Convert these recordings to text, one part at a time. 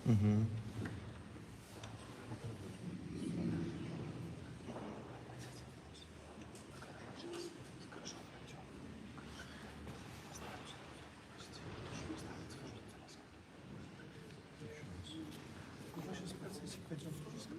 Угу. Мы сейчас в процессе пойдем в Курск.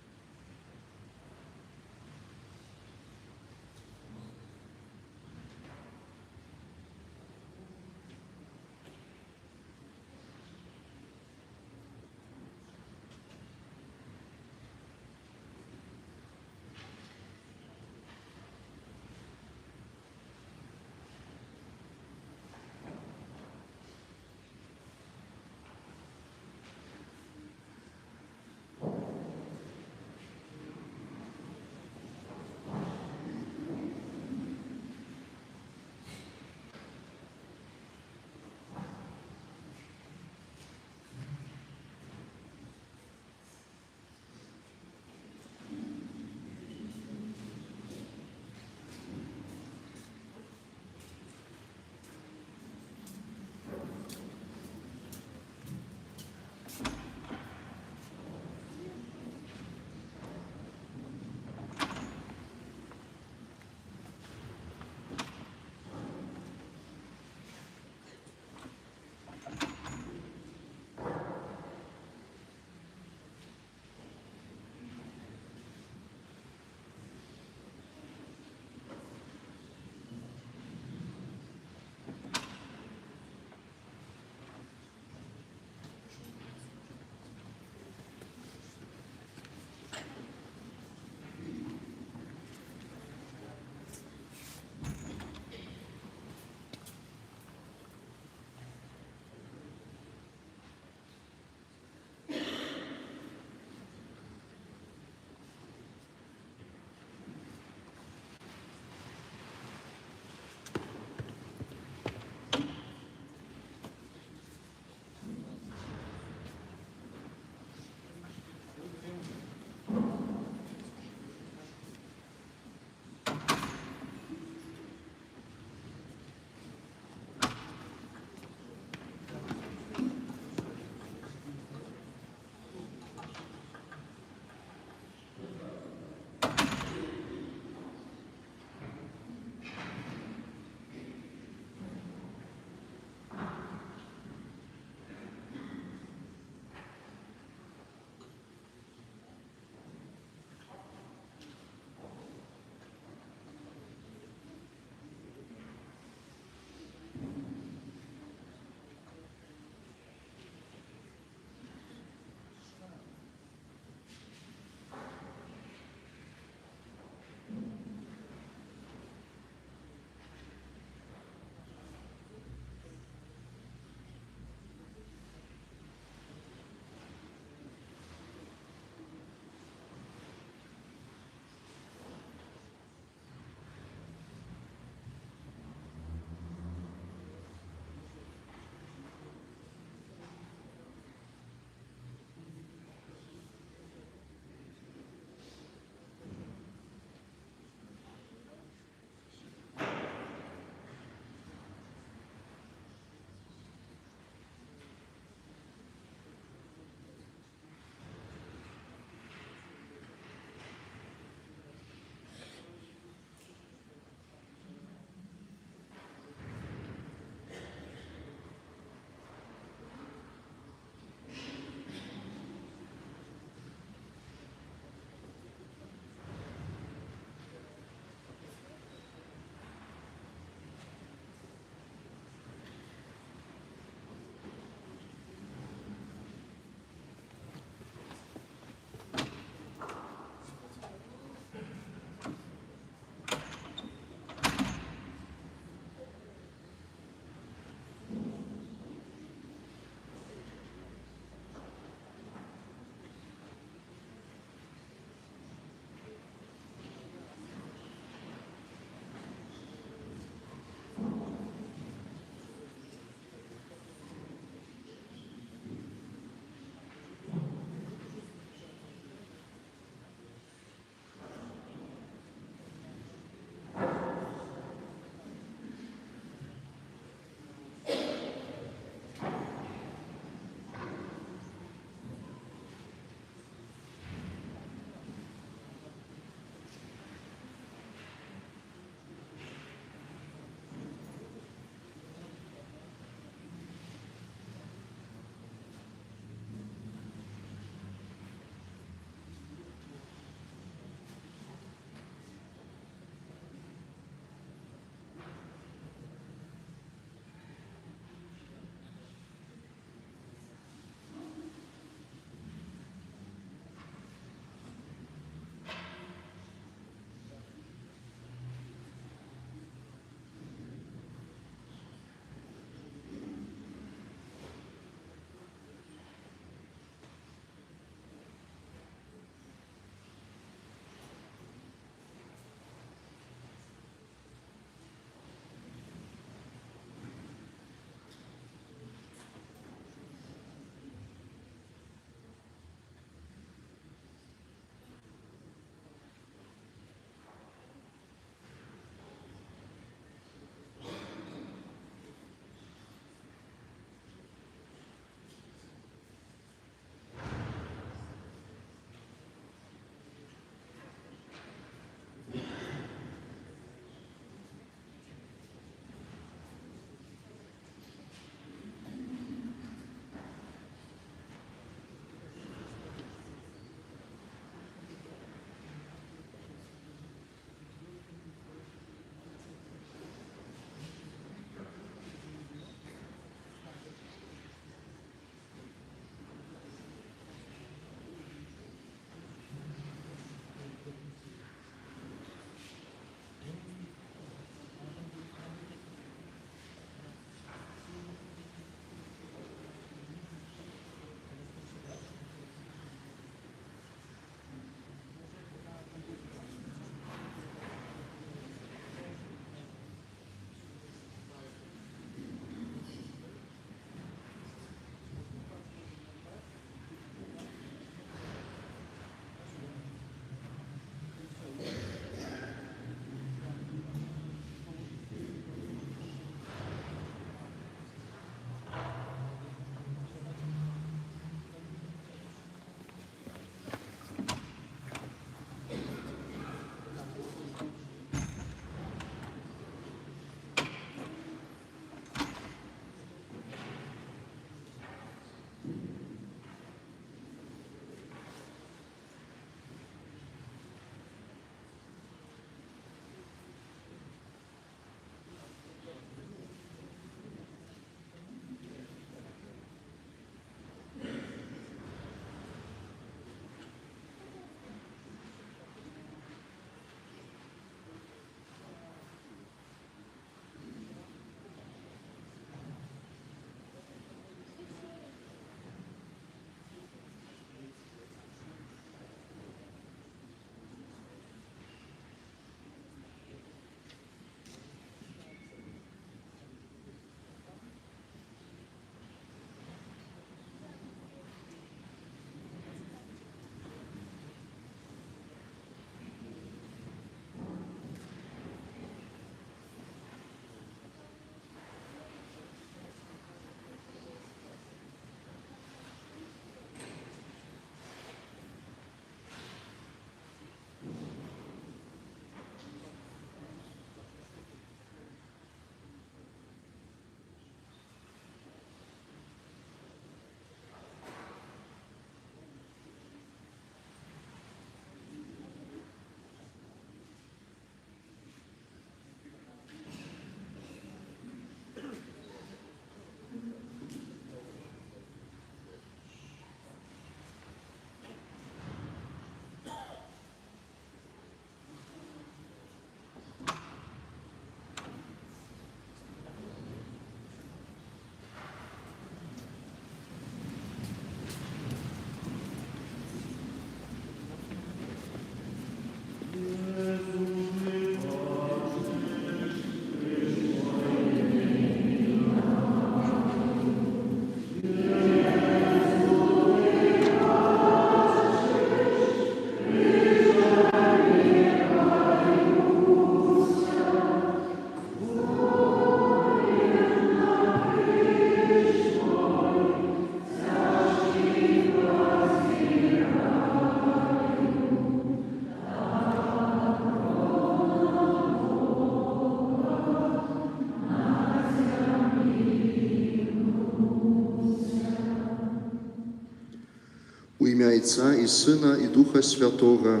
ім'я Отця і Сина і Духа Святого.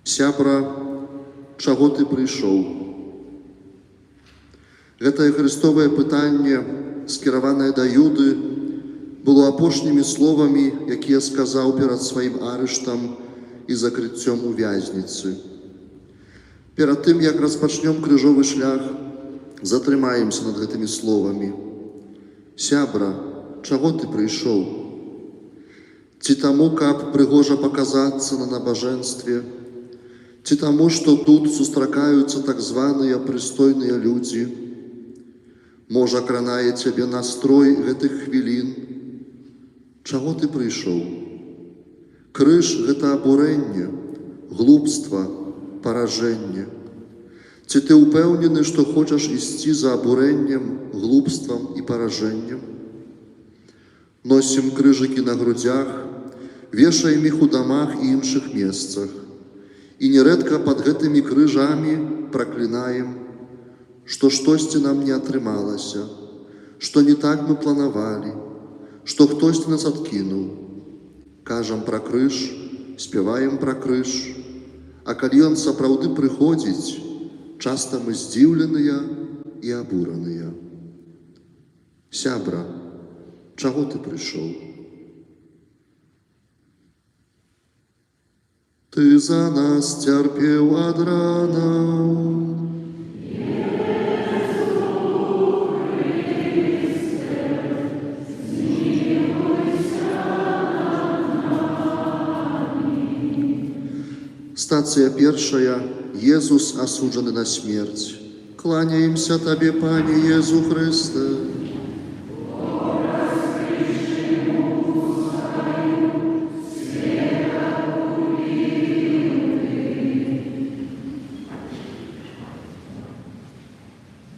Сябра, чаго ты прыйшоў? Гэтае хрыстовае пытанне, скіраванае да Юды, было апошнімі словамі, якія сказаў перад сваім арыштам і закрыццём у вязніцы. Перад тым, як распачнём крыжовы шлях, затрымаемся над гэтымі словамі. Сябра, чаго ты прыйшоў? Ці таму, каб прыгожа паказацца на набажэнстве, ці таму, што тут сустракаюцца так званыя прыстойныя людзі? Можа, кранае цябе настрой гэтых хвілін? Чаго ты прыйшоў? Крыж – гэта абурэнне, глупства, паражэнне. Ці ты ўпэўнены, што хочаш ісці за абурэннем, глупствам і паражэннем? Носім крыжыкі на грудзях, вешаем іх у дамах і іншых месцах. І нерэдка пад гэтымі крыжамі праклінаем, што штосьці нам не атрымалася, што не так мы планавалі, што хтосьці нас адкінуў. Кажам пра крыж, спяваем пра крыж, а калі ён сапраўды прыходзіць, часта мы здзіўленыя і абураныя. Сябра, чаго ты прыйшоў? Ты за нас цярпеў ад ранаў, Стацыя першая. Езус асуджаны на смерць. Кланяемся Табе, Пане Езу Хрысте.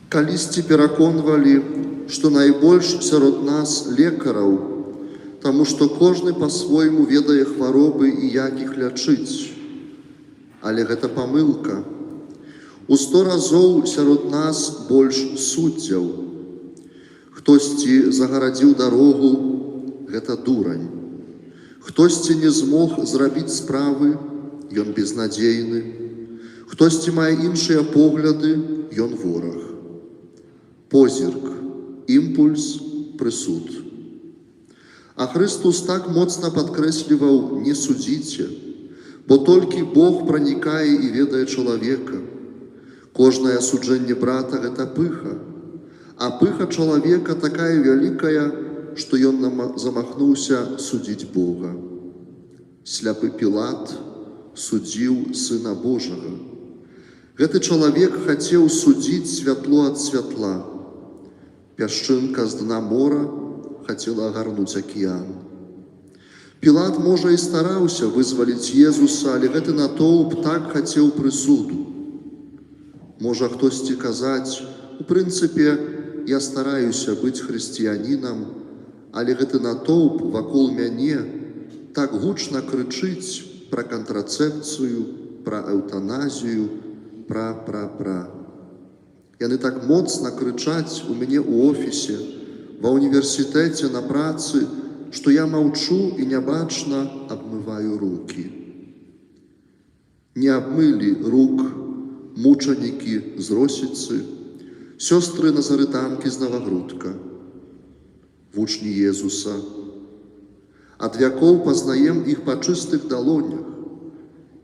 Калісьці пераконвалі, што найбольш сярод нас лекараў, таму што кожны па-свойму ведае хваробы і як іх лячыць. Але гэта памылка. У 100 разоў сярод нас больш суддзяў. Хтосьці загарадзіў дарогу, гэта дурань. Хтосьці не змог зрабіць справы, ён безнадзейны. Хтосьці мае іншыя погляды, ён вораг. Позірк, імпульс, прысуд. А Христус так моцна падкрэсліваў: не судзіце, бо толькі Бог пранікае і ведае чалавека. Кожнае асуджэнне брата – гэта пыха, а пыха чалавека такая вялікая, што ён замахнуўся судзіць Бога. Сляпы Пілат судзіў Сына Божага. Гэты чалавек хацеў судзіць святло ад святла. Пясчынка з дна мора хацела агарнуць акіян. Пілат, можа, і стараўся вызваліць Езуса, але гэты натоўп так хацеў прысуду. Можа хтосьці казаць: у прынцыпе, я стараюся быць хрысціянінам, але гэты натоўп вакол мяне так гучна крычыць пра кантрацэпцыю, пра эўтаназію, пра. Яны так моцна крычаць у мяне ў офісе, ва ўніверсітэце, на працы, што я маўчу і нябачна абмываю рукі. Не абмылі рук мучанікі з Росіцы, сёстры назарытанкі з Навагрудка, вучні Езуса. Ад вякоў пазнаем іх па чыстых далонях.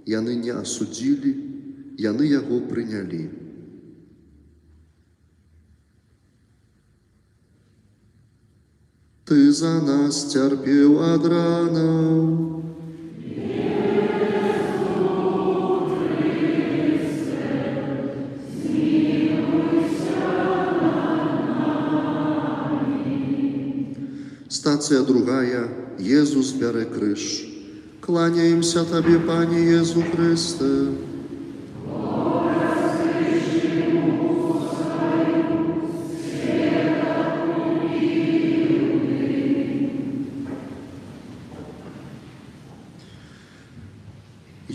Яны не асудзілі, яны яго прынялі. Ты за нас цярпеў ад ранаў. Стацыя другая. Езус бярэ крыж. Кланяемся Табе, Пане Езу Хрысте.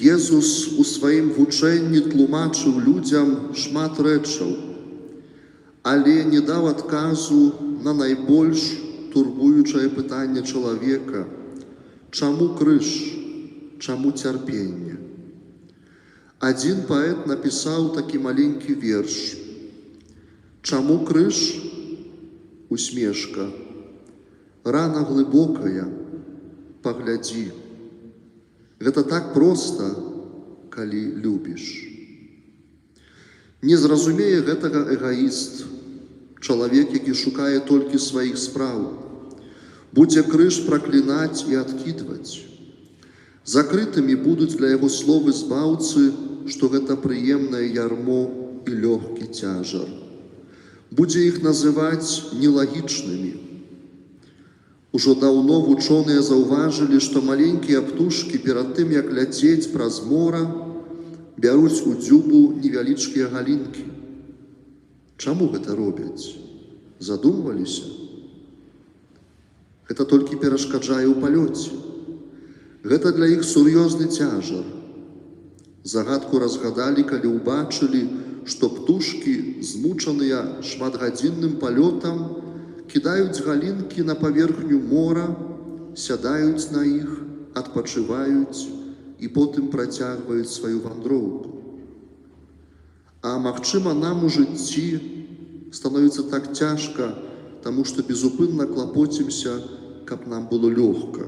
Езус у сваім вучэнні тлумачыў людзям шмат рэчаў, але не даў адказу на найбольш турбуючае пытанне чалавека: чаму крыж, чаму цярпенне? Адзін паэт напісаў такі маленькі верш: чаму крыж? Усмешка. Рана глыбокая, паглядзі. Гэта так проста, калі любіш. Не зразумее гэтага эгаіст, чалавек, які шукае толькі сваіх спраў, будзе крыж праклінаць і адкідваць. Закрытымі будуць для яго словы збаўцы, што гэта прыемнае ярмо і лёгкі цяжар. Будзе іх называць нелагічнымі. Ужо даўно вучоныя заўважылі, што маленькія птушкі перад тым, як ляцець праз мора, бяруць у дзюбу невялічкія галінкі. Чаму гэта робяць? Задумваліся? Гэта толькі перашкаджае ў палёце. Гэта для іх сур'ёзны цяжар. Загадку разгадалі, калі ўбачылі, што птушкі, змучаныя шматгадзінным палётам, кідаюць галінкі на паверхню мора, сядаюць на іх, адпачываюць і потым працягваюць сваю вандроўку. А магчыма, нам у жыцці становіцца так цяжка, таму што безупынна клапоцімся, каб нам было лёгка.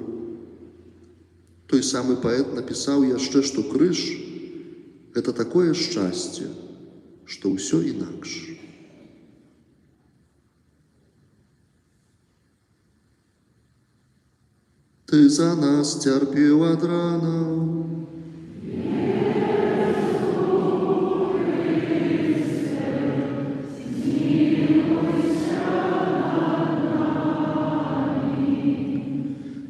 Той самы паэт напісаў яшчэ, што крыж – гэта такое шчасце, што ўсё інакш. Ты за нас цярпеў ад ранаў.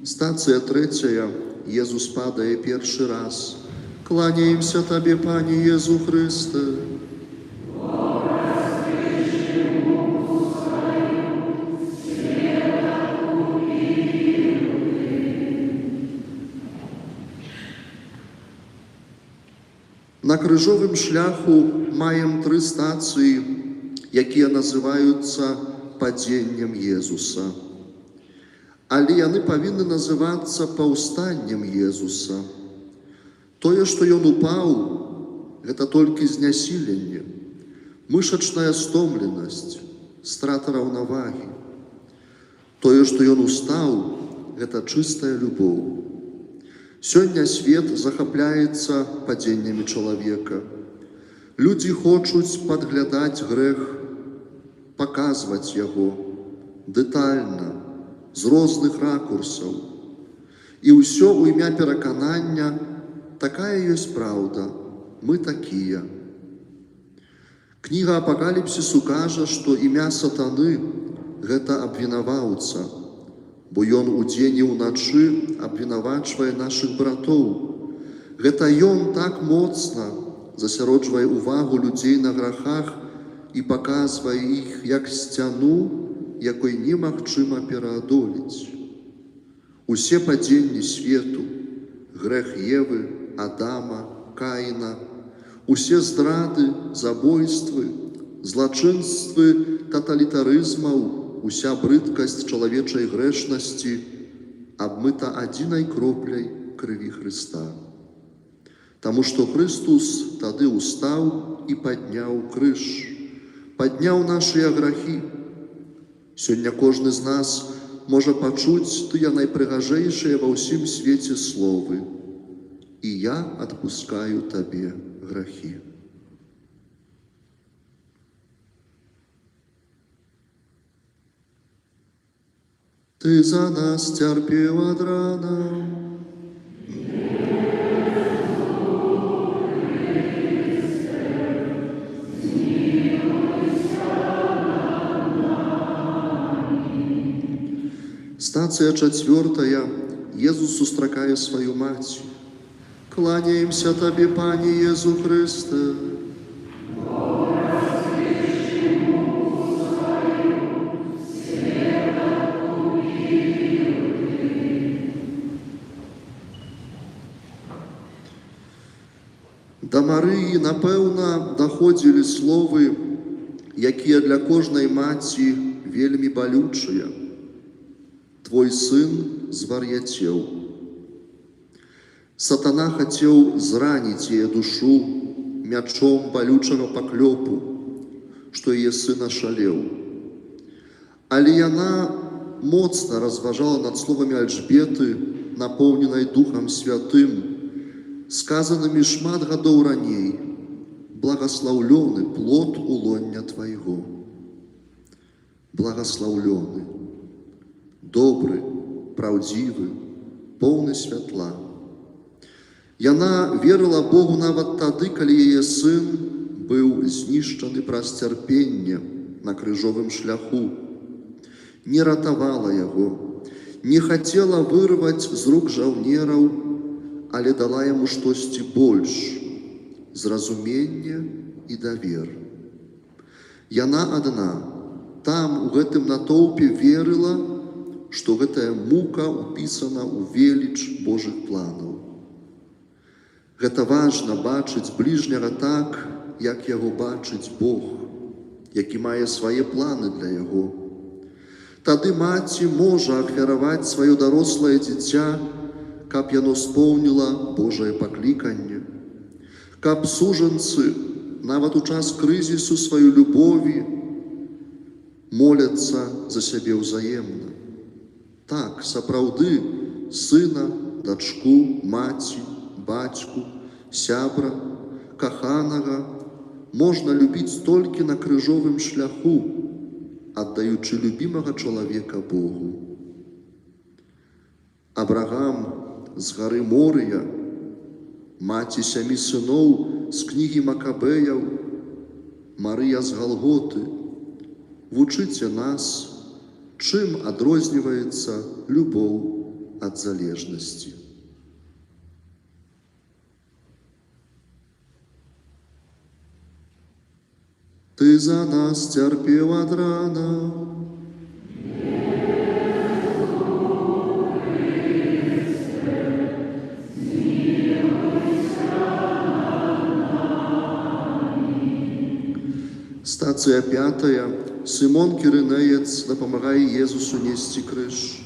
Стацыя 3. Езус падае першы раз. Кланяемся Табе, Пане Езу Хрысте. На крыжовым шляху маем 3 стацыі, якія называюцца падзеннем Езуса. Але яны павінны называцца паўстаннем Езуса. Тое, што ён упаў, гэта толькі знясіленне, мышачная стомленасць, страта раўнавагі. Тое, што ён устаў, гэта чыстая любоў. Сёння свет захапляецца падзеннямі чалавека. Людзі хочуць падглядаць грэх, паказваць яго дэтальна, з розных ракурсаў. І ўсё ў імя пераканання: такая ёсць праўда, мы такія. Кніга Апакаліпсісу кажа, што імя сатаны – гэта абвінаваўца, бо ён удзень і ўначы абвінавачвае нашых братоў. Гэта ён так моцна засяроджвае увагу людзей на грахах і паказвае іх як сцяну, якой немагчыма пераадолець. Усе падзенні свету, грэх Евы, Адама, Каіна, усе здрады, забойствы, злачынствы таталітарызмаў, уся брыдкасць чалавечай грэшнасці абмыта адзінай кропляй крыві Хрыста. Таму што Хрыстус тады устаў і падняў крыж, падняў нашыя грахі. Сёння кожны з нас можа пачуць тыя найпрыгажэйшыя ва ўсім свеце словы: «І я адпускаю табе грахі». Ты за нас цярпеў ад ранаў. Стацыя 4. Езус сустракае сваю маці. Кланяемся Табе, Пане Езу Хрысте. Да Марыі, напэўна, даходзілі словы, якія для кожнай маці вельмі балючыя. твой сын звар'яцеў. Сатана хацеў зраніць яе душу мячом балючага паклёпу, што яе сын ашалеў. Але яна моцна разважала над словамі Альжбеты, напоўненай Духам Святым, сказанымі шмат гадоў раней: «Благаслаўлёны плод улоння твайго». Благаслаўлёны, добры, праўдзівы, поўны святла. Яна верыла Богу нават тады, калі яе сын быў знішчаны праз цярпенне на крыжовым шляху. Не ратавала яго, не хацела вырваць з рук жаўнераў, але дала яму штосьці больш – зразумение і давер. Яна адна, там, у гэтым натоўпе, верыла, што гэтая мука ўпісана ў веліч Божых планаў. Гэта важна бачыць бліжняга так, як яго бачыць Бог, які мае свае планы для яго. Тады маці можа ахвяраваць сваё дарослае дзіця, каб яно споўніла Божае пакліканне, каб сужанцы нават у час крызісу сваёй любові моляцца за сябе ўзаемна. Так, сапраўды, сына, дачку, маці, бацьку, сябра, каханага можна любіць толькі на крыжовым шляху, аддаючы любімага чалавека Богу. Абрагам з гары Морыя, маці 7 сыноў з кнігі Макабеяў, Марыя з Галготы, вучыце нас, чым адрозніваецца любоў ад залежнасці. Ты за нас цярпеў ад рана, Стацыя 5. Сымон Кірынеец дапамагае Езусу несці крыж.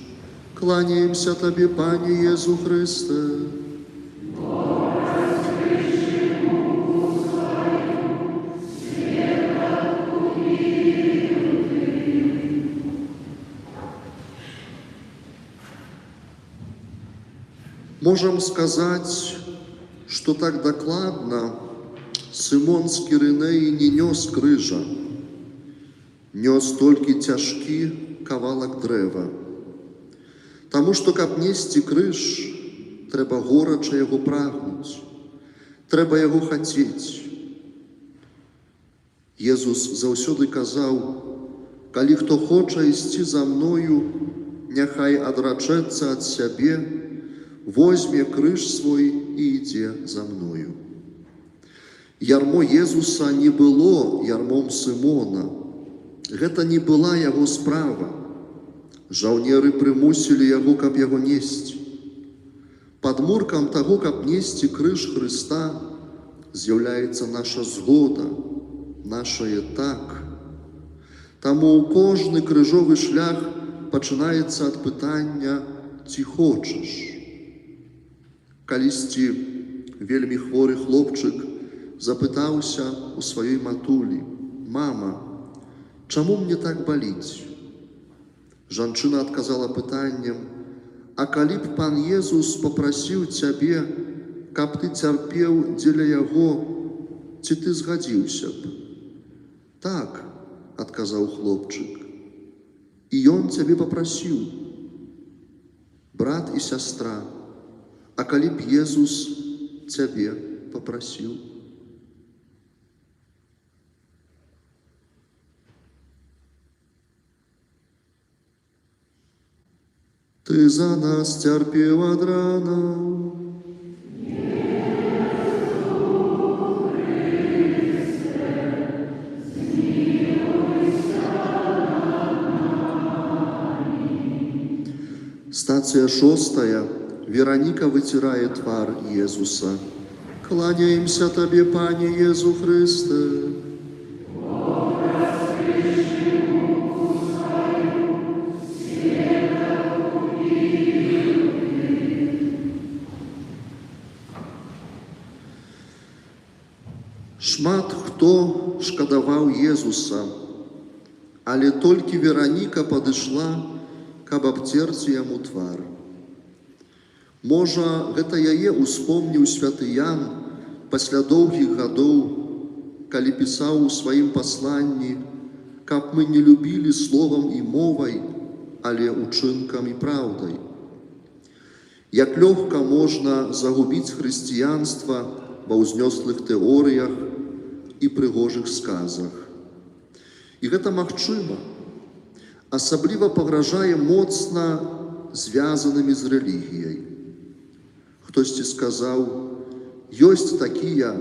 Кланяемся Табе, Пане Езу Хрысте. Можам сказаць, што так дакладна Сымон з Кірынеі не нёс крыжа, нёс толькі цяжкі кавалак дрэва. Таму што, каб несці крыж, трэба горача яго прагнуць, трэба яго хацець. Езус заўсёды казаў: «Калі хто хоча ісці за мною, няхай адрачэцца ад сябе, возьме крыж свой і ідзе за мною». Ярмо Езуса не было ярмом Сымона. Гэта не была яго справа. Жаўнеры прымусілі яго, каб яго несці. Падмуркам таго, каб несці крыж Хрыста, з'яўляецца наша згода, нашае так. Таму кожны крыжовы шлях пачынаецца ад пытання: ці хочаш? Калісьці вельмі хворы хлопчык запытаўся у сваёй матулі: «Мама, чаму мне так баліць?» Жанчына адказала пытаннем: «А калі б Пан Езус папрасіў цябе, каб ты цярпеў дзеля яго, ці ты згадзіўся б?» «Так», – адказаў хлопчык, – «і ён цябе папрасіў, брат і сястра, а калі б Езус цябе папрасіў?» Ты за нас цярпеў ад рана, Стацыя 6. Вераніка выцірае твар Езуса. Кланяемся Табе, Пане Езу Хрысте. Шмат хто шкадаваў Езуса, але толькі Вераніка падышла, каб абцерці яму твар. Можа, гэта яе успомніў святы Ян пасля доўгіх гадоў, калі пісаў у сваім пасланні, каб мы не любілі словам і мовай, але учынкам і праўдай. Як лёгка можна загубіць хрысціянства ва ўзнёслых тэорыях і прыгожых сказах. І гэта магчыма, асабліва пагражае моцна звязанымі з рэлігіяй. Хтосьці сказаў, ёсць такія,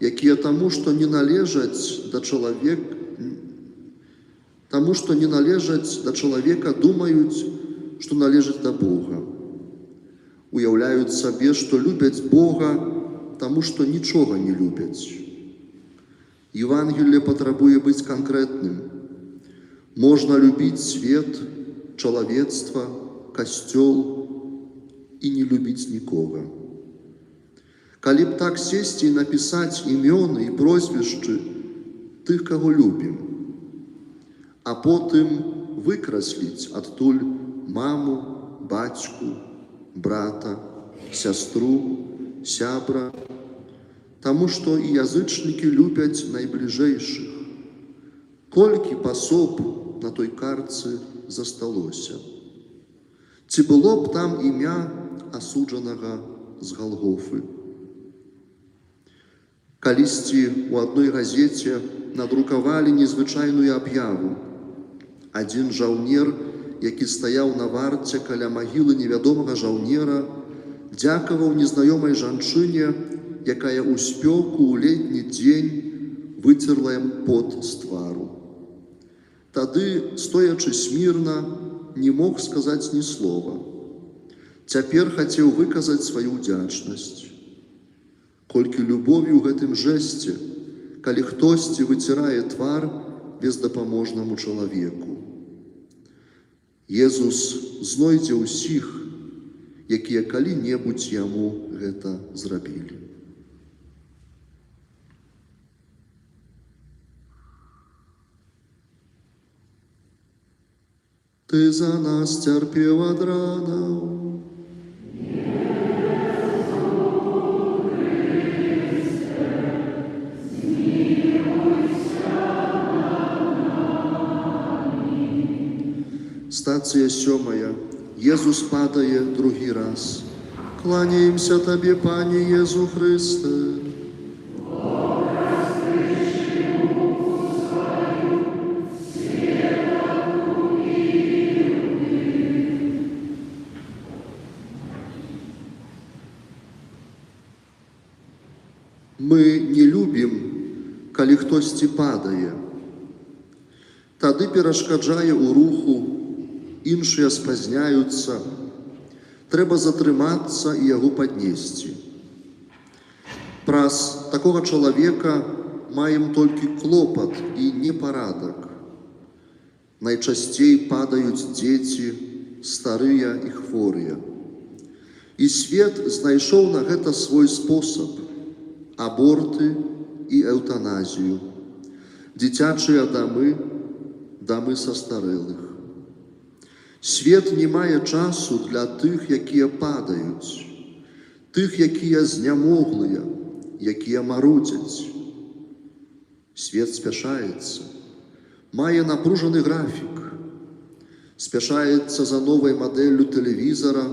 якія таму, што не належаць да чалавека, думаюць, што належаць да Бога. Уяўляюць сабе, што любяць Бога, таму што нічога не любяць. Евангелие патрабуе быць канкрэтным. Можна любіць свет, чалавецтва, касцёл і не любіць нікога. Калі б так сесці і напісаць імёны і прозвішчы тых, каго любім, а потым выкрасліць адтуль маму, бацьку, брата, сястру, сябра, таму што і язычнікі любяць найбліжэйшых. Колькі пасоб на той картцы засталося? Ці было б там імя асуджанага з Галгофы? Калісьці ў адной газеце надрукавалі незвычайную аб'яву. Адзін жаўнер, які стаяў на варце каля магілы невядомага жаўнера, дзякаваў незнаёмай жанчыне, якая ў спёку ў летні дзень выцерла ім пот з твару. Тады, стоячы смірна, не мог сказаць ні слова. Цяпер хацеў выказаць сваю ўдзячнасць. Колькі любові ў гэтым жэсце, калі хтосьці выцірае твар бездапаможнаму чалавеку. Езус знойдзе ўсіх, якія калі-небудзь яму гэта зрабілі. Ты за нас цярпеў ад ранаў, Стацыя 7. Езус падае другі раз. Кланяемся Табе, Пане Езу Хрысте. Мы не любім, калі хтосьці падае. Тады перашкаджае ў руху, іншыя спазняюцца, трэба затрымацца і яго паднесці. Праз такога чалавека маем толькі клопат і непарадак. Найчасцей падаюць дзеці, старыя і хворыя. І свет знайшоў на гэта свой спосаб – аборты і эўтаназію, дзіцячыя дамы, дамы састарэлых. Свет не мае часу для тых, якія падаюць, тых, якія знямоглыя, якія марудзяць. Свет спяшаецца, мае напружаны графік, спяшаецца за новай мадэллю тэлевізара,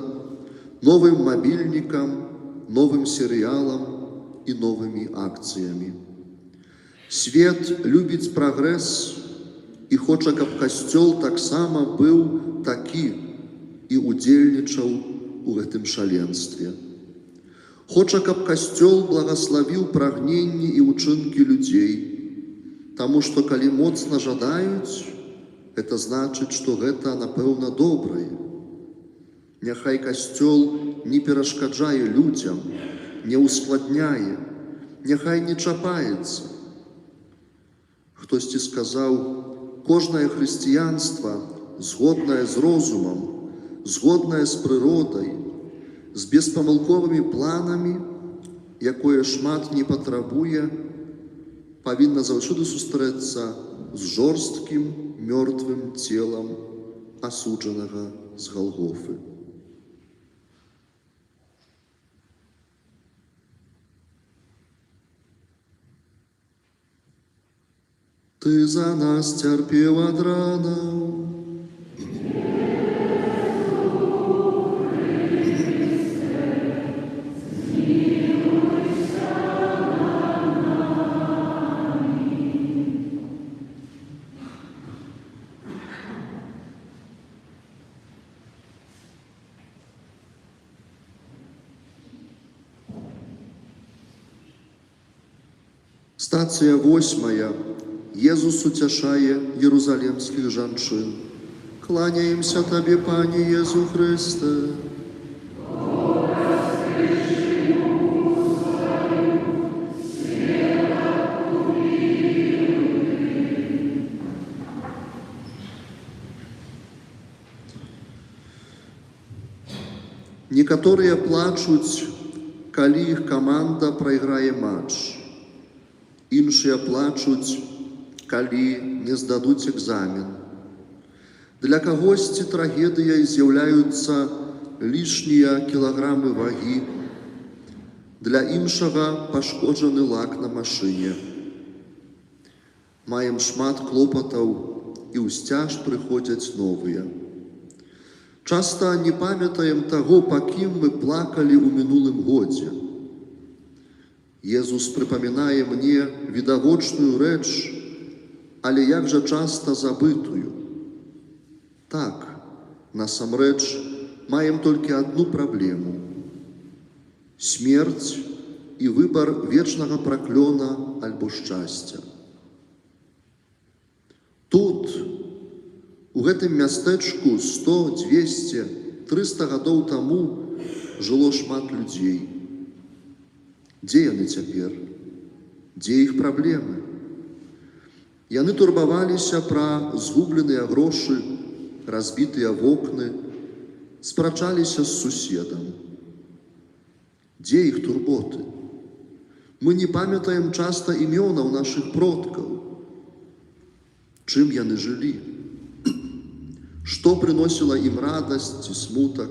новым мабільнікам, новым серыялам і новымі акцыямі. Свет любіць прагрэс і хоча, каб касцёл таксама быў такі і удзельнічаў у гэтым шаленстве. Хоча, каб касцёл благаславіў прагненні і ўчынкі людзей, таму што калі моцна жадаюць, гэта значыць, што гэта, напэўна, добрае. Няхай касцёл не перашкаджае людзям, не ускладняе, няхай не чапаецца. Хтосьці сказаў, кожнае хрысціянства згоднае з розумам, згоднае з прыродай, з беспамылковымі планамі, якое шмат не патрабуе павінна заўсёды сустрэцца з жорсткім мёртвым целам асуджанага з Галгофы. Ты за нас цярпеў ад ранаў, Стацыя 8. Езус уцяшае єрусалімських жанчын. Кланяемся Табе, Пане Езу Христе. Некаторыя плачуць, калі іх каманда прайграе матч. Іншыя плачуць, калі не здадуць экзамен. Для кагосьці трагедыяй з'яўляюцца лішнія кілаграмы вагі, для іншага пашкоджаны лак на машыне. Маем шмат клопатаў, і ў сцяж прыходзяць новыя. Часта не памятаем таго, па кім мы плакалі ў мінулым годзе. Езус прыпамінае мне відавочную рэч, але як жа часта забытую. Так, насамрэч, маем толькі адну праблему – смерць і выбар вечнага праклёна альбо шчасця. Тут, у гэтым мястэчку 100, 200, 300 гадоў таму жыло шмат людзей. Дзе яны цяпер? Дзе іх праблемы? Яны турбаваліся пра згубленыя грошы, разбітыя вокны, спрачаліся з суседам. Дзе іх турботы? Мы не памятаем часта імёнаў нашых продкаў. Чым яны жылі? Што прыносіла ім радасць ці смутак?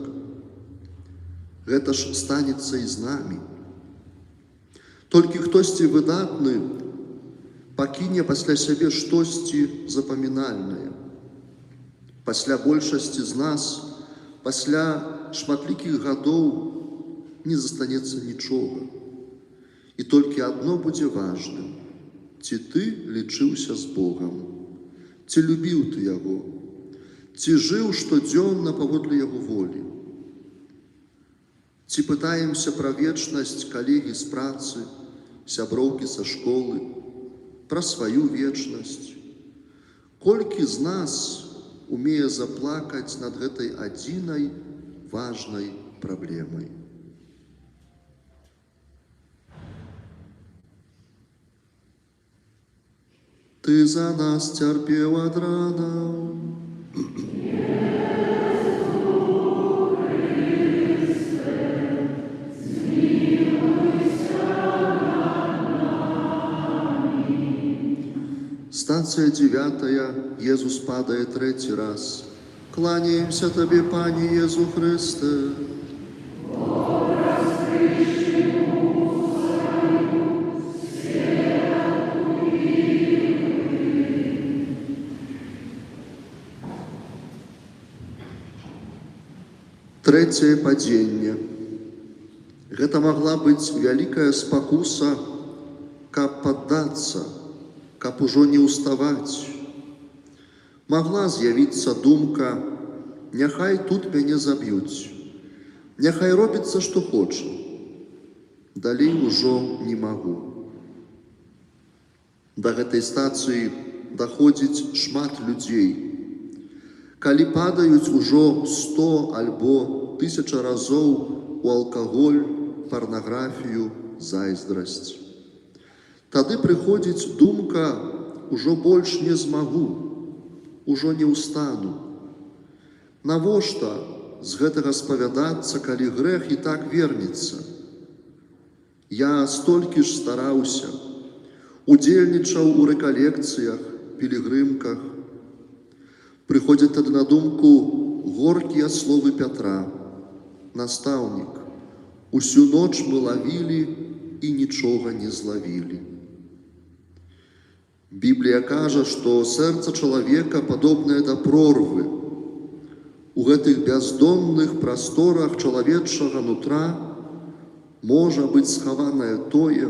Гэта ж станецца і з намі. Толькі хтосьці выдатны пакіне пасля сябе штосьці запамінальнае. Пасля большасці з нас, пасля шматлікіх гадоў не застанецца нічога. І толькі адно будзе важным. Ці ты лічыўся з Богам? Ці любіў ты Яго? Ці жыў штодзённа паводле Яго волі? Ці пытаемся пра вечнасць калегі з працы, сяброўкі са школы, пра сваю вечнасць? Колькі з нас умее заплакаць над гэтай адзінай важнай праблемай? Ты за нас цярпеў ад ранаў. Стацыя 9. Езус падае 3 раз. Кланяемся Табе, Пане Езу Христе. Трэцяе падзенне. Гэта магла быць вялікая спакуса, каб паддацца, каб ужо не ўставаць. Магла з'явіцца думка: няхай тут мяне заб'юць, няхай робіцца, што хоча. Далей ужо не магу. Да гэтай стацыі даходзіць шмат людзей. Калі падаюць ужо 100 альбо 1000 разоў у алкаголь, парнаграфію, зайздрасць. Тады прыходзіць думка: ужо больш не змагу, ужо не ўстану. Навошта з гэтага спавядацца, калі грэх і так вернецца? Я столькі ж стараўся, удзельнічаў у рэкалекцыях, пілігрымках. Прыходзяць тады на думку горкія словы Пятра: «Настаўнік, усю ноч мы лавілі і нічога не злавілі». Біблія кажа, што сэрца чалавека падобнае да прорвы. У гэтых бяздонных прасторах чалавечага нутра можа быць схаванае тое,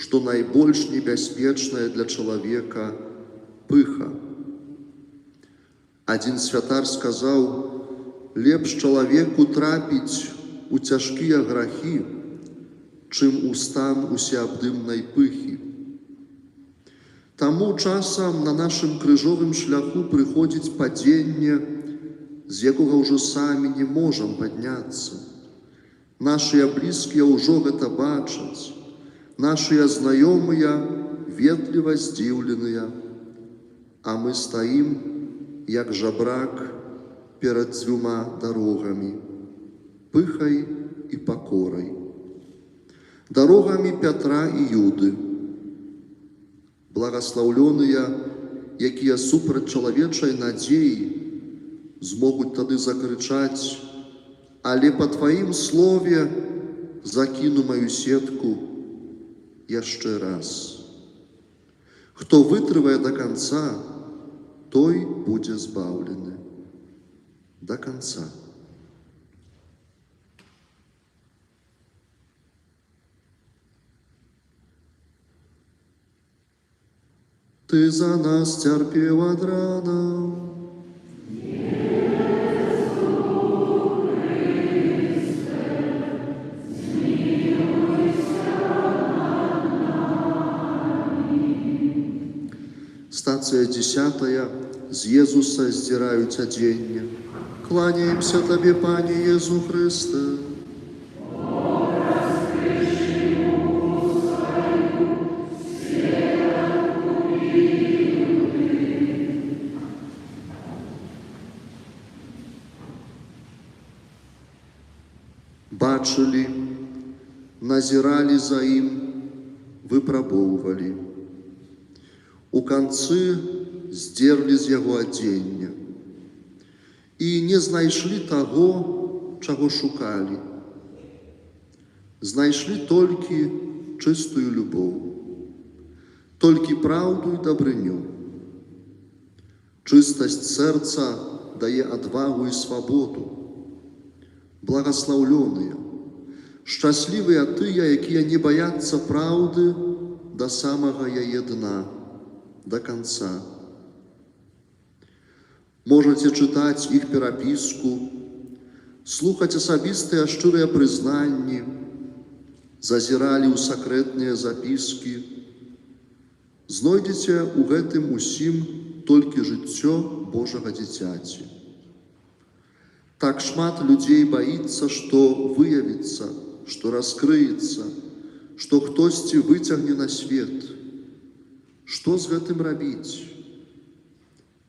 што найбольш небяспечнае для чалавека – пыха. Адзін святар сказаў: «Лепш чалавеку трапіць у цяжкія грахі, чым у стан усеабдымнай пыхі». Таму часам на нашым крыжовым шляху прыходзіць падзенне, з якога ўжо самі не можам падняцца. Нашыя блізкія ўжо гэта бачаць, нашыя знаёмыя ветліва здзіўленыя, а мы стаім, як жабрак, перад дзвюма дарогамі – пыхай і пакорай. Дарогамі Пятра і Юды. Благаслаўлёныя, якія супраць чалавечай надзеі змогуць тады закрычаць: «Але па Тваім слове закіну маю сетку яшчэ раз». Хто вытрывае да канца, той будзе збаўлены. Да канца. Ты за нас цярпеў ад ранаў, Стацыя 10. З Езуса здзіраюць адзенне. Кланяемся Табе, Пане Езу Хрысте. Бачылі, назіралі за ім, выпрабоўвалі. У канцы здзерлі з яго адзення і не знайшлі таго, чаго шукалі. Знайшлі толькі чыстую любоў, толькі праўду і дабрыню. Чыстасць сэрца дае адвагу і свабоду. Благаслаўлёныя, шчаслівыя тыя, якія не баяцца праўды да самага яе дна, да канца. Можаце чытаць іх перапіску, слухаць асабістыя шчырыя прызнанні, зазіралі ў сакрэтныя запіскі. Знойдзеце ў гэтым усім толькі жыццё Божага дзіцяці. Так шмат людзей баіцца, што выявіцца, што раскрыецца, што хтосьці выцягне на свет. Што з гэтым рабіць?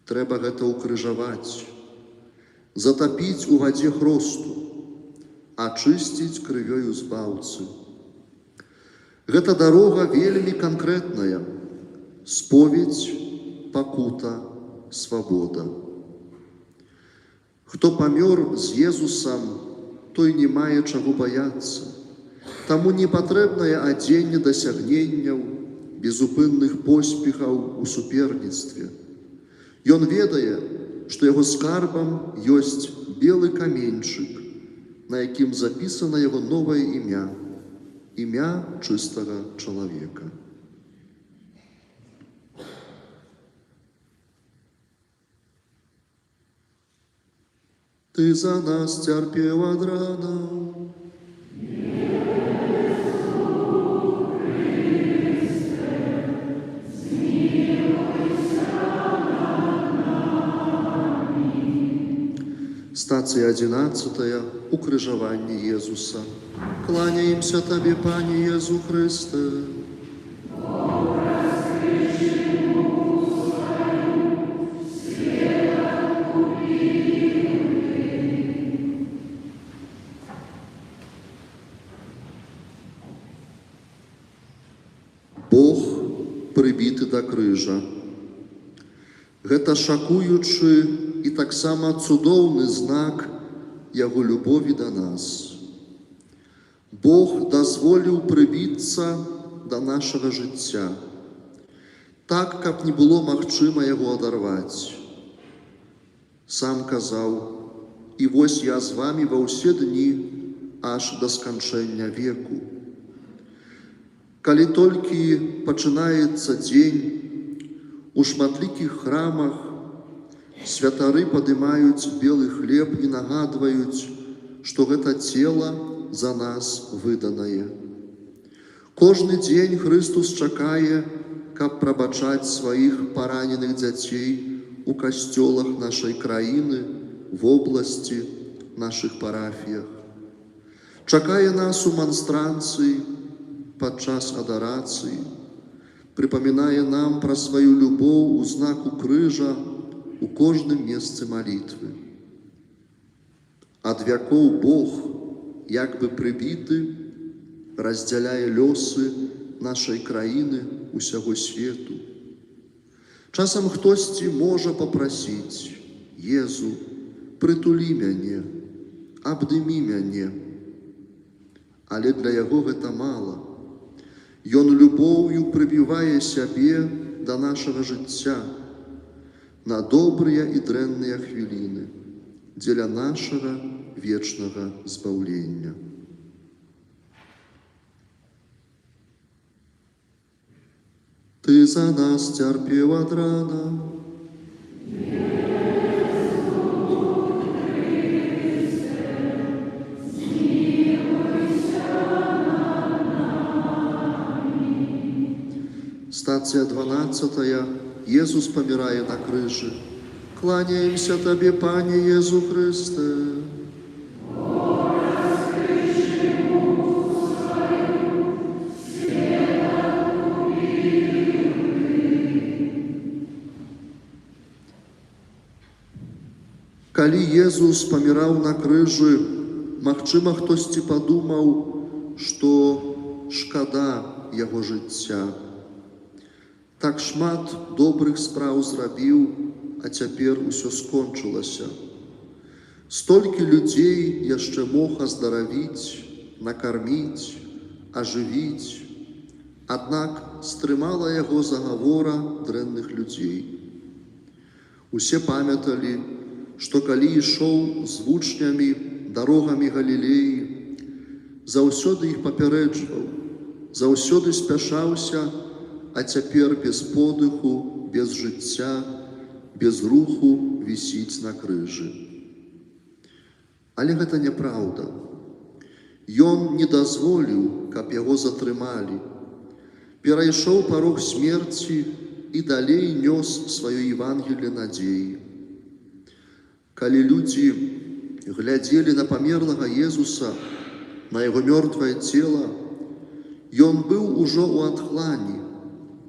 Трэба гэта ўкрыжаваць, затапіць у вадзе хросту, ачысціць крывёю збаўцы. Гэта дарога вельмі канкрэтная: споведь, пакута, свабода. Хто памёр з Езусам, той не мае чаго баяцца. Таму не патрэбнае адзенне дасягненняў, безупынных поспехаў у суперніцтве. Ён ведае, што яго скарбам ёсць белы каменьчык, на якім запісана яго новае імя, імя чыстага чалавека. Ты за нас цярпеў ад ранаў, Стацыя 11. Укрыжаванне Езуса. Кланяемся Табе, Пане Езу Хрысте. Бог прыбіты да крыжа. Гэта шакуючы і таксама цудоўны знак яго любові да нас. Бог дазволіў прыбіцца да нашага жыцця, так, каб не было магчыма яго адарваць. Сам казаў: «І вось я з вамі ва ўсе дні, аж да сканчэння веку». Калі толькі пачынаецца дзень, у шматлікіх храмах святары падымаюць белы хлеб і нагадваюць, што гэта цела за нас выданае. Кожны дзень Хрыстус чакае, каб прабачаць сваіх параненых дзяцей у касцёлах нашай краіны, в обласці, нашых парафіях. Чакае нас у манстранцыі, падчас адарацыі, прыпамінае нам пра сваю любоў у знаку крыжа у кожным месцы малітвы. Ад вякоў Бог, як бы прыбіты, раздзяляе лёсы нашай краіны, усяго свету. Часам хтосьці можа папрасіць: «Езу, прытулі мяне, абдымі мяне». Але для яго гэта мала. Ён любоўю прыбівае сябе да нашага жыцця на добрыя і дрэнныя хвіліны дзеля нашага вечнага збаўлення. Ты за нас цярпеў ад рана, Стацыя 12. Езус памірае на крыжы. Кланяемся Табе, Пане Езу Хрысте. Калі Езус паміраў на крыжы, магчыма, хтосьці падумаў, што шкада яго жыцця. Так шмат добрых спраў зрабіў, а цяпер усё скончылася. Столькі людзей яшчэ мог аздаравіць, накарміць, ажывіць, аднак стрымала яго загавора дрэнных людзей. Усе памяталі, што калі ішоў з вучнямі дарогамі Галілеі, заўсёды іх папярэджваў, заўсёды спяшаўся, а цяпер без подыху, без жыцця, без руху вісіць на крыжы. Але гэта няпраўда. Ён не дазволіў, каб яго затрымалі. Перайшоў парог смерці і далей нёс сваё Евангелие надзеі. Калі людзі глядзелі на памерлага Езуса, на яго мёртвае цела, ён быў ужо ў адхлані,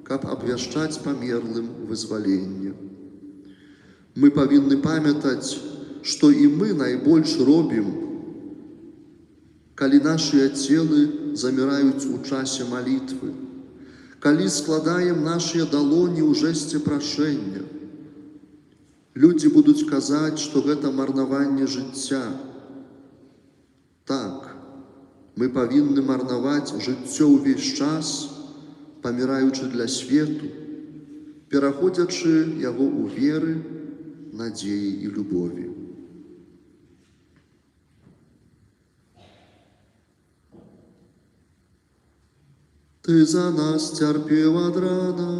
каб абвяшчаць памерлым вызваленне. Мы павінны памятаць, што і мы найбольш робім, калі нашыя целы заміраюць у часе малітвы, калі складаем нашыя далоні ў жэсце прашэння. Людзі будуць казаць, што гэта марнаванне жыцця. Так, мы павінны марнаваць жыццё ўвесь час, паміраючы для свету, пераходзячы яго ў веры, надзеі і любові. Ты за нас цярпеў ад рана,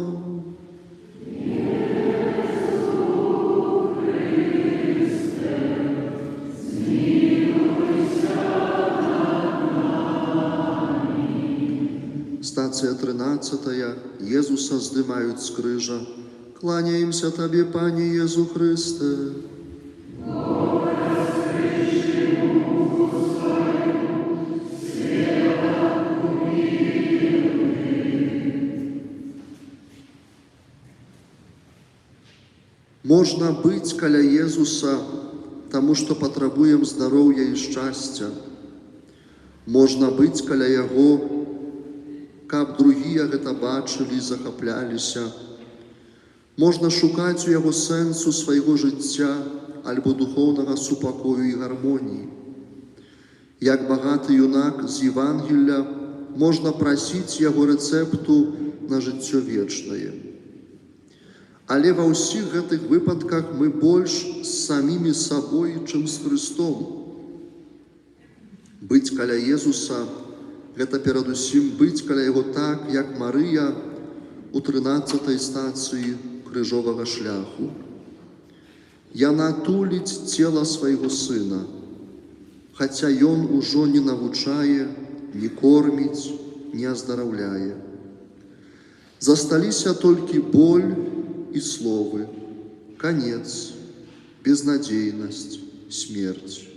Стацыя 13. Езуса здымаюць з крыжа. Кланяемся Табе, Пане Езу Хрысте. Можна быць каля Езуса, таму што патрабуем здароўя і шчасця. Можна быць каля Яго, каб другія гэта бачылі і захапляліся. Можна шукаць у яго сэнсу свайго жыцця альбо духоўнага супакою і гармоніі. Як багаты юнак з Евангелля, можна прасіць яго рэцэпту на жыццё вечнае. Але ва ўсіх гэтых выпадках мы больш з самімі сабой, чым з Христом. Быць каля Езуса – гэта перадусім быць каля яго так, як Марыя у 13-й стацыі крыжовага шляху. Яна туліць цела свайго сына, хаця ён ужо не навучае, не корміць, не аздараўляе. Засталіся толькі боль і словы, канец, безнадзейнасць, смерць.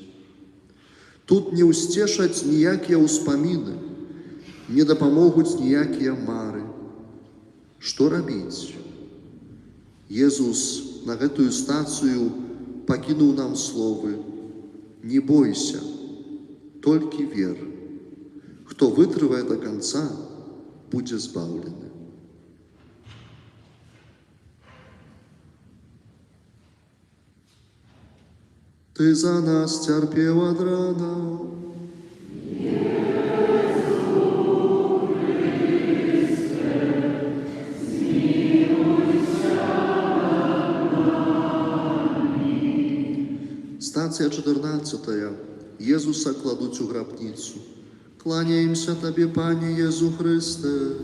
Тут не ўсцешаць ніякія ўспаміны, не дапамогуць ніякія мары. Што рабіць? Езус на гэтую стацыю пакінуў нам словы: «Не бойся, толькі вер. Хто вытрывае да канца, будзе збаўлены». Ты за нас цярпеў ад ранаў. Стацыя 14. Езуса кладуць у грабніцу. Кланяемся Табе, Пане Езу Хрысте.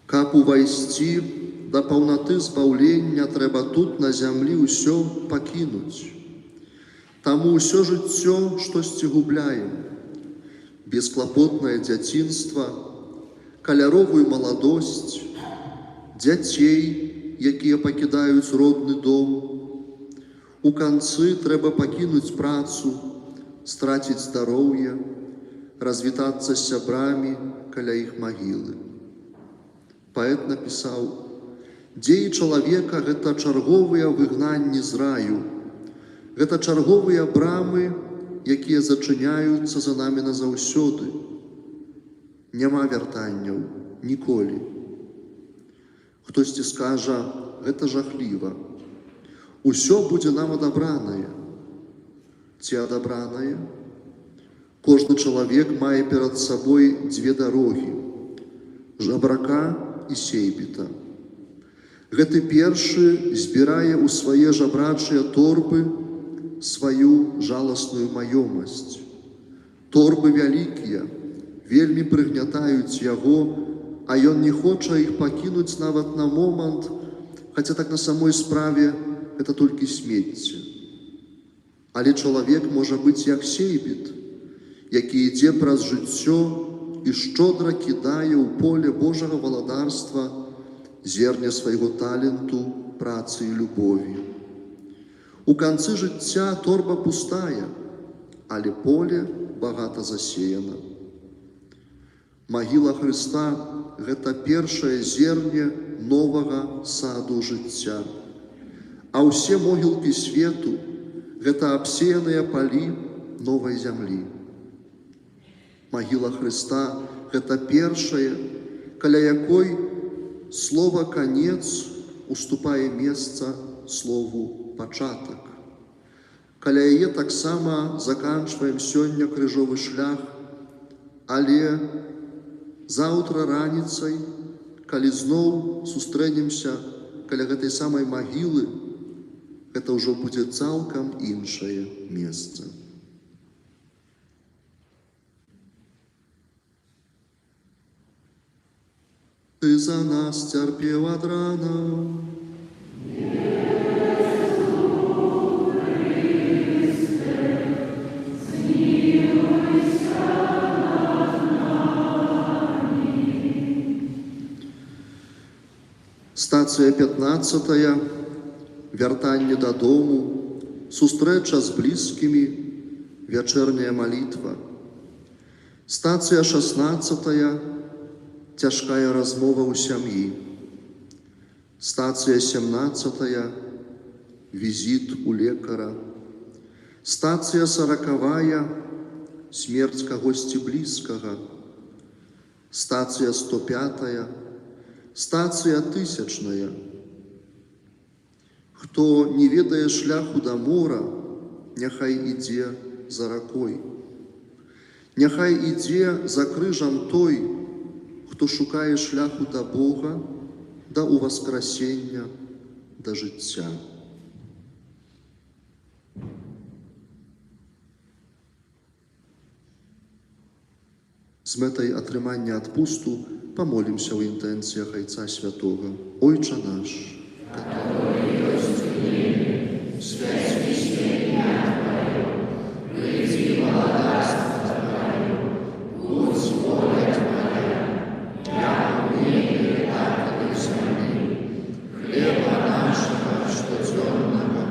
Каб увайсці да паўнаты збаўлення, трэба тут на зямлі ўсё пакінуць. Таму ўсё жыццё штосьці губляем. Бесклапотнае дзяцінства, каляровую маладосць, дзяцей, якія пакідаюць родны дом. У канцы трэба пакінуць працу, страціць здароўе, развітацца з сябрамі каля іх магілы. Паэт напісаў: «Дзеі чалавека – гэта чарговыя выгнанні з раю, гэта чарговыя брамы, якія зачыняюцца за намі назаўсёды. Няма вяртанняў ніколі». Хтосьці скажа: «Гэта жахліва. Усё будзе нам адабранае». Ці адабранае? Кожны чалавек мае перад сабой дзве дарогі – жабрака і сейбіта. Гэты першы збірае ў свае жабрачыя торбы сваю жаласную маёмасць. Торбы вялікія, вельмі прыгнятаюць яго, а ён не хоча іх пакінуць нават на момант, хаця так на самой справе гэта толькі смецце. Але чалавек можа быць як сейбіт, які ідзе праз жыццё і шчодра кідае ў поле Божага валадарства зерне свайго таленту, працы і любові. У канцы жыцця торба пустая, але поле багата засеяна. Магіла Хрыста – гэта першае зерне новага саду жыцця, а ўсе могілкі свету – гэта абсеяныя палі новай зямлі. Магіла Хрыста – гэта першае, каля якой слова «канец» уступае месца слову «пачатак». Каля яе таксама заканчваем сёння крыжовы шлях, але заўтра раніцай, калі зноў сустрэнемся каля гэтай самай магілы, гэта ўжо будзе цалкам іншае месца. Ты за нас цярпеў ад ранаў. Стацыя 15. Вяртанне дадому, сустрэча з блізкімі, вячэрняя малітва. Стацыя 16. Цяжкая размова ў сям'і. Стацыя 17, візіт у лекара. Стацыя 40, смерць кагосьці блізкага. Стацыя 105, стацыя 1000. Хто не ведае шляху да мора, няхай ідзе за ракой. Няхай ідзе за крыжам той, хто шукае шляху да Бога, да уваскрасення, да жыцця. З мэтай атрымання адпусту памолімся ў інтэнцыях Айца Святога. Ойча наш, который ёсць у небе, свяціся імя Твоё, прыйдзі владарства Твоё, будзь воля Твоя, як у небе, так і на зямлі. Хлеба нашага штодзённага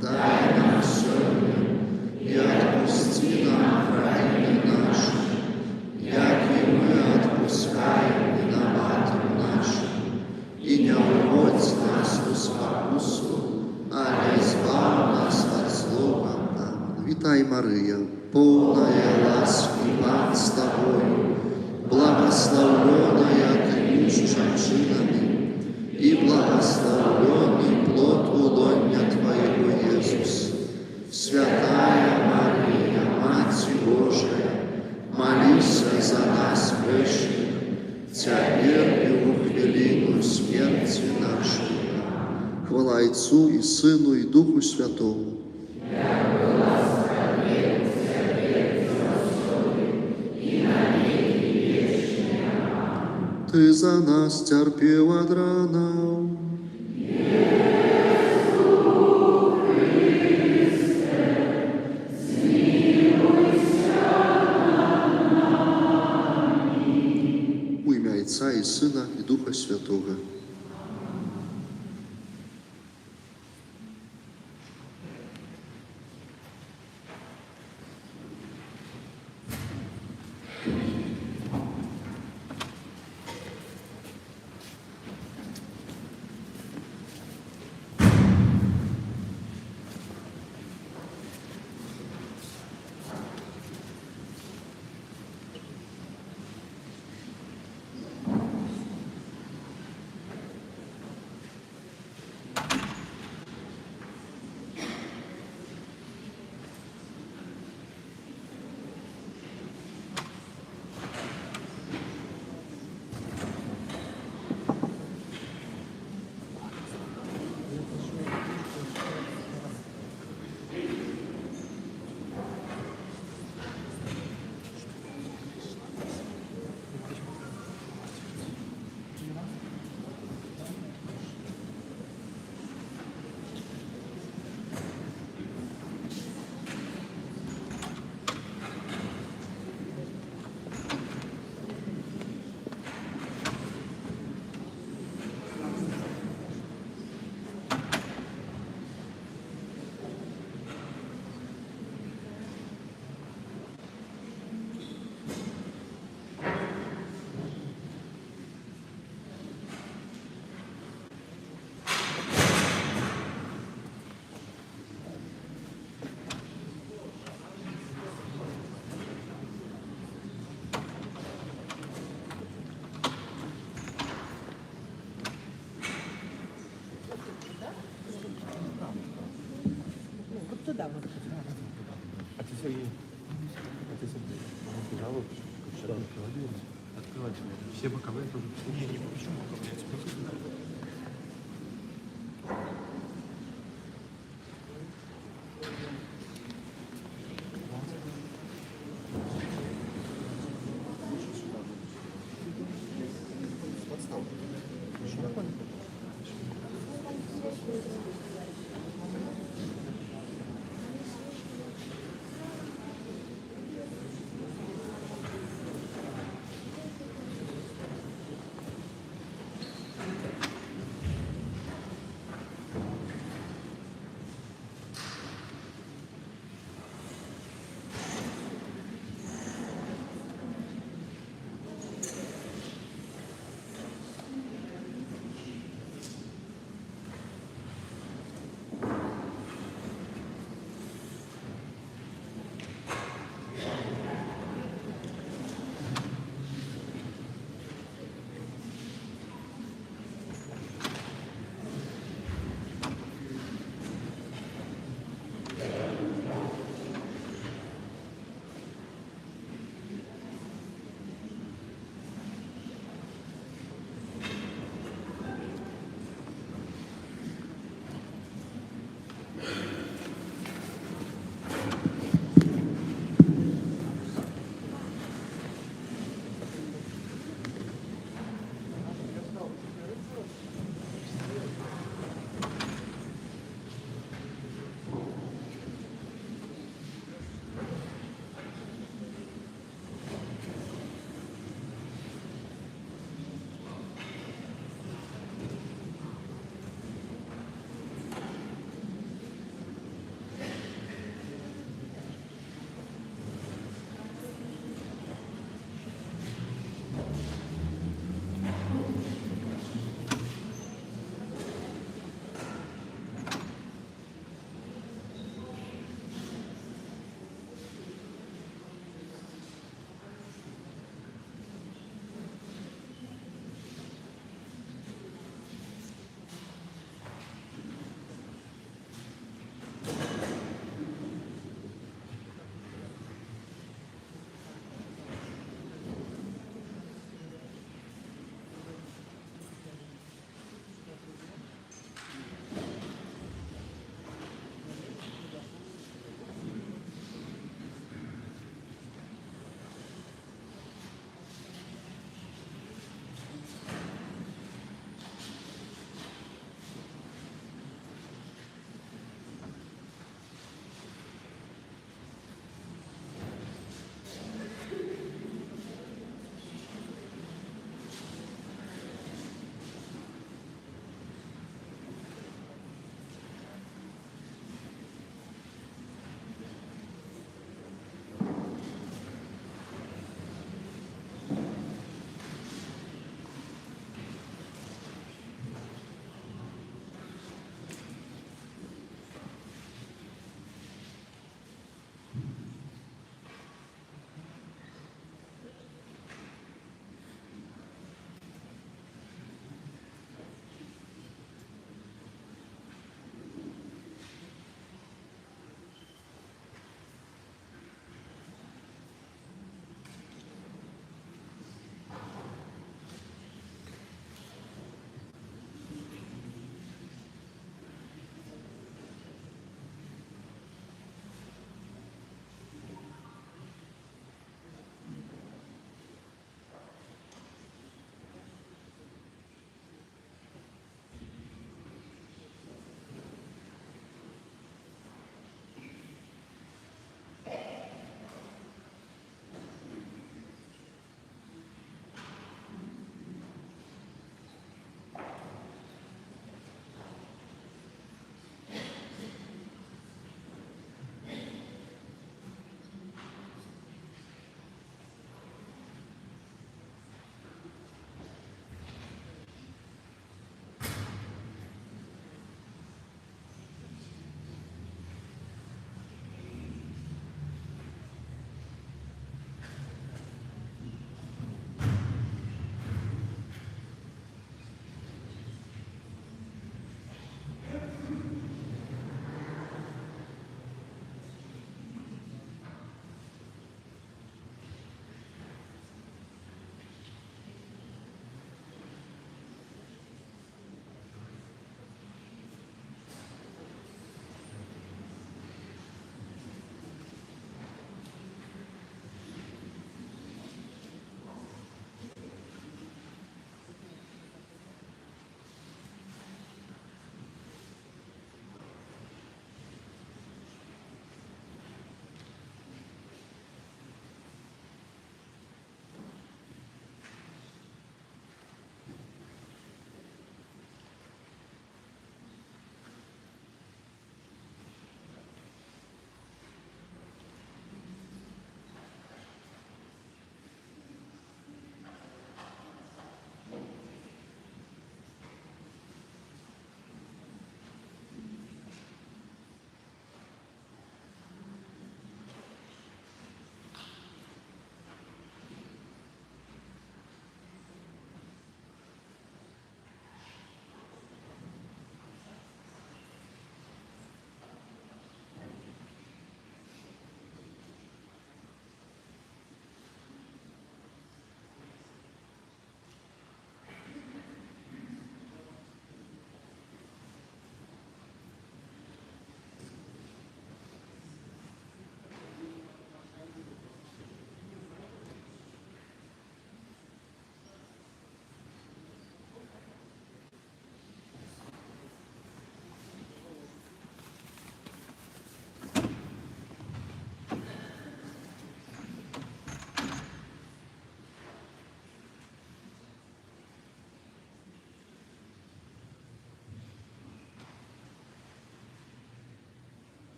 дай нам сёння, і адпусці нам правіны нашы, як і мы адпускаем вінаватым нашым, і не ўводзь нас у спакусу, але збаў нас ад злога. Амін. Вітай, Марыя, поўная ласкі, Пан з Табою, благословленая Ты між жанчынамі, і благословленный плод улоння Твоего, Иисус. Святая Мария, Маці Божия, молися за нас грешных, цяпер і у хвилину смерти нашей. Хвала Отцу и Сыну и Духу Святому. Ты за нас терпел от рана. У ім'я Отця і Сина і Духа Святого. Туда вот. А ты, Сергей, жалоб, что открывать все боковые тоже. Не почему боковые?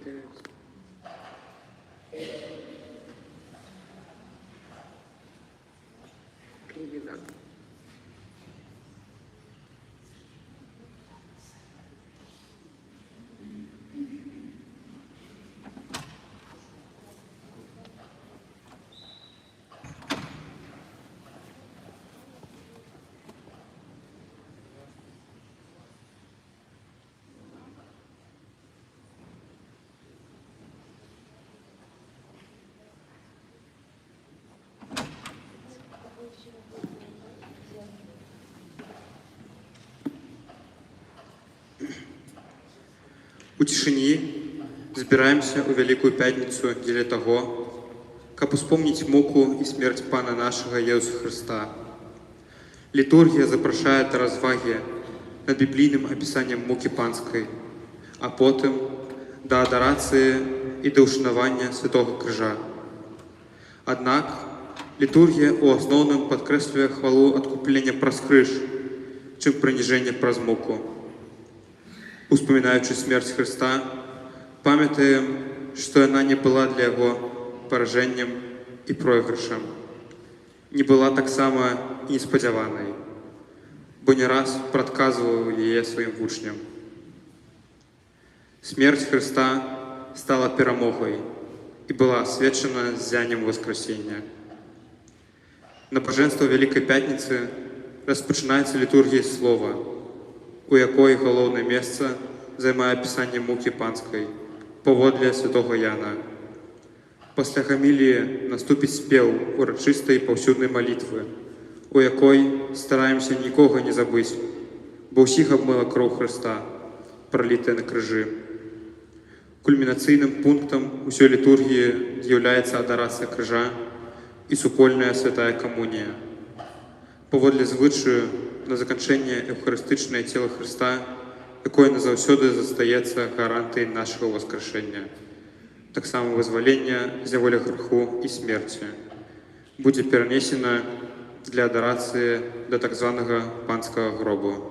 читаються. Кандидат. У цішыні збіраемся ў Вялікую Пятніцу дзеля таго, каб успомніць муку і смерць Пана нашага Езуса Хрыста. Літургія запрашае да развагі над біблійным апісаннем мукі панскай, а потым да адарацыі і да ўшанавання Святога Крыжа. Аднак літургія ў асноўным падкрэслівае хвалу адкуплення праз крыж, чым прыніжэнне праз муку. Успамінаючы смерць Хрыста, памятаем, што яна не была для яго паражэннем і пройгрышам. Не была таксама і неспадзяванай, бо не раз прадказваў яе сваім вучням. Смерць Хрыста стала перамогай і была асвечана ззяннем Воскресення. Набажэнства Вялікай Пятніцы распачынаецца літургіяй слова, у якой галоўнае месца займае апісанне мукі панскай паводле святога Яна. Пасля гаміліі наступіць спеў урачыстай паўсюднай малітвы, у якой стараемся нікога не забыць, бо ўсіх абмыла кроў Хрыста, пралітая на крыжы. Кульмінацыйным пунктам усёй літургіі з'яўляецца адарацыя крыжа і супольная святая камунія. Паводле звычаю, на заканчэнне эўхарыстычнае цела Хрыста, якое назаўсёды застаецца гарантыяй нашага воскрашэння, таксама вызвалення з няволі граху і смерці, будзе перанесена для адарацыі да так званага панскага гробу.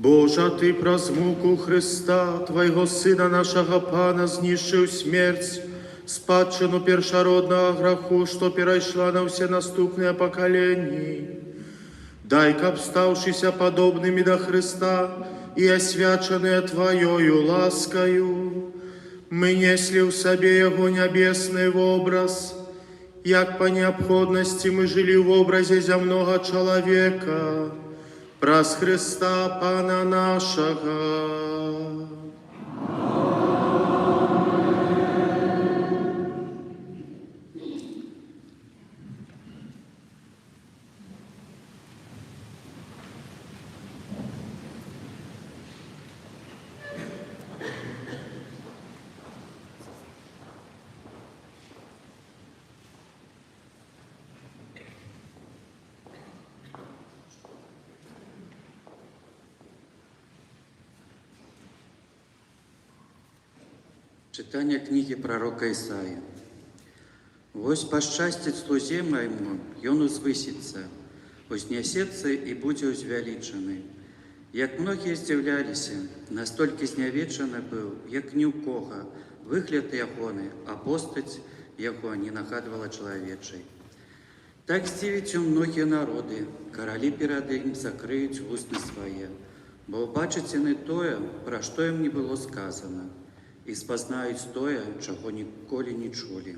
Божа, Ты праз муку Христа, Твайго Сына нашага Пана, знішчыў смерць, спадчыну першароднага граху, што перайшла на ўсе наступныя пакаленні. Дай, каб стаўшыся падобнымі да Христа і асвячаныя Тваёю ласкаю, мы неслі ў сабе Яго нябесны вобраз, як па неабходнасці мы жылі ў вобразе зямнога чалавека, праз Христа Пана нашага. Читання книги пророка Исаии. «Вось пашчасціць слузе майму, ён узвысіцца, узнесецца і будзе узвялічаны. Як многія здзіўляліся, настолькі знявечаны быў, як ні ў кога, выгляд ягоны, а постаць яго не нагадвала чалавечай. Так здзівіць у многія народы, каралі перад ім закрыюць вусны свае, бо ўбачыць яны тое, пра што ім не было сказана, і спазнаюць тое, чаго ніколі не чулі.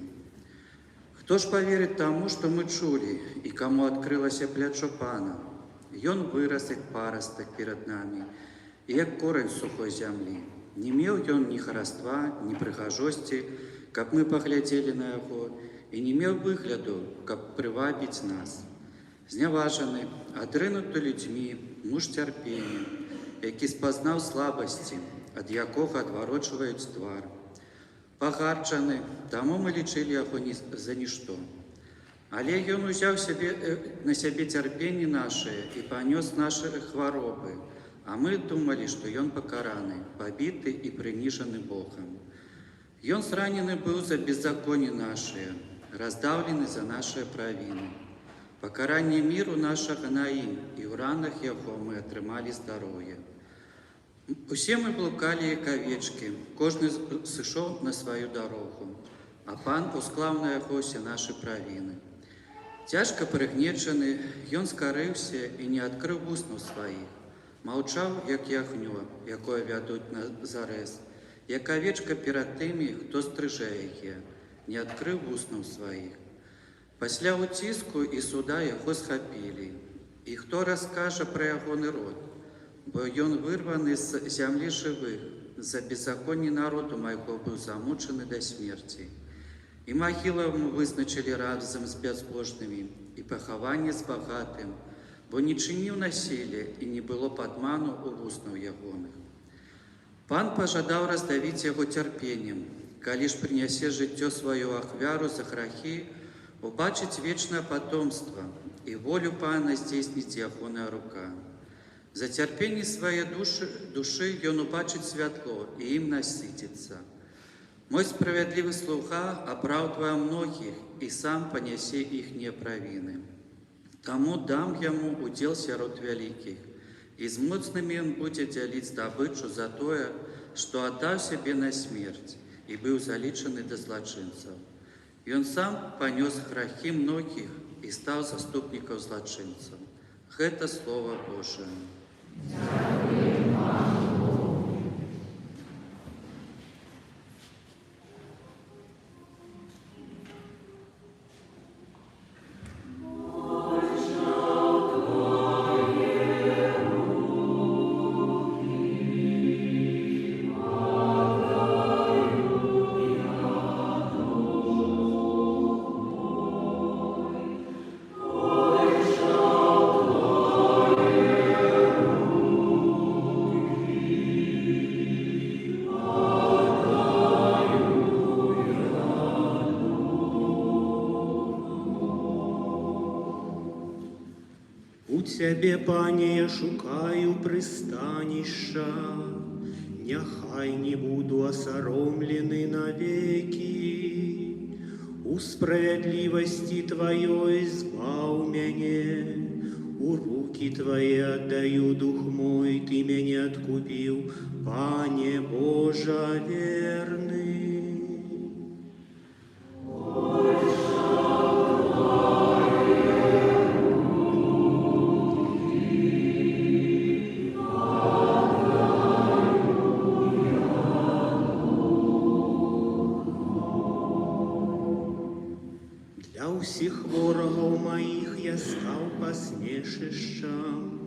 Хто ж паверыць таму, што мы чулі, і каму адкрылася плячо Пана? Ён вырас, як парастак перад намі, і як корань сухой зямлі. Не меў ён ні хараства, ні прыгажосці, каб мы паглядзелі на яго, і не меў выгляду, каб прывабіць нас. Зняважаны, адрынуты людзьмі, муж цярпення, які спазнаў слабасці, ад якога адварочваюць твар. Пагарчаны, таму мы лічылі яго за нішто. Але ён узяў на сябе цярпенні нашыя і панёс нашы хваробы, а мы думалі, што ён пакараны, пабіты і прыніжаны Богам. Ён зранены быў за беззаконні нашыя, раздаўлены за нашыя правіны. Пакаранне міру нашага на ім, і ў ранах яго мы атрымалі здароўе. Усе мы блукалі, як авечкі, кожны сышоў на сваю дарогу, а Пан усклаў на яго ўсе нашы правіны. Цяжка прыгнечаны, ён скарыўся і не адкрыў вуснаў сваіх, маўчаў, як ягнё, якое вядуць на зарэз, як авечка перад тымі, хто стрыжэ яе, не адкрыў вуснаў сваіх. Пасля уціску і суда яго схапілі, і хто раскажа пра ягоны род? Бо ён вырваны з зямлі жывых, за беззаконні народу майго быў замучаны да смерці. І магілу яму вызначылі разам з бязбожнымі, і пахаванне з багатым, бо не чыніў насілля і не было падману ў вуснаў ягоных. Пан пажадаў раздавіць яго цярпеннем, калі ж прынясе жыццё сваю ахвяру за грахі, убачыць вечнае патомства, і волю Пана здзейсніць ягоная рука. За цярпенні свае душы ён убачыць святло і ім насыціцца. Мой справядлівы слуга апраўдвае многіх і сам панясе іхнія правіны. Таму дам яму удзел сярод вялікіх, і з моцнымі ён будзе дзяліць здабычу за тое, што аддаў сябе на смерць і быў залічаны да злачынцаў. Ён сам панёс грахі многіх і стаў заступнікаў злачынцаў. Гэта Слова Божае. У Цябе, Пане, я шукаю прыстанішча, няхай не буду асаромлены навекі. У справядлівасці Тваёй збаў мяне, У руки Твои отдаю дух мой, Ты меня откупил, Пане Боже верный. Для усіх ворогаў моих я стал посмешищем,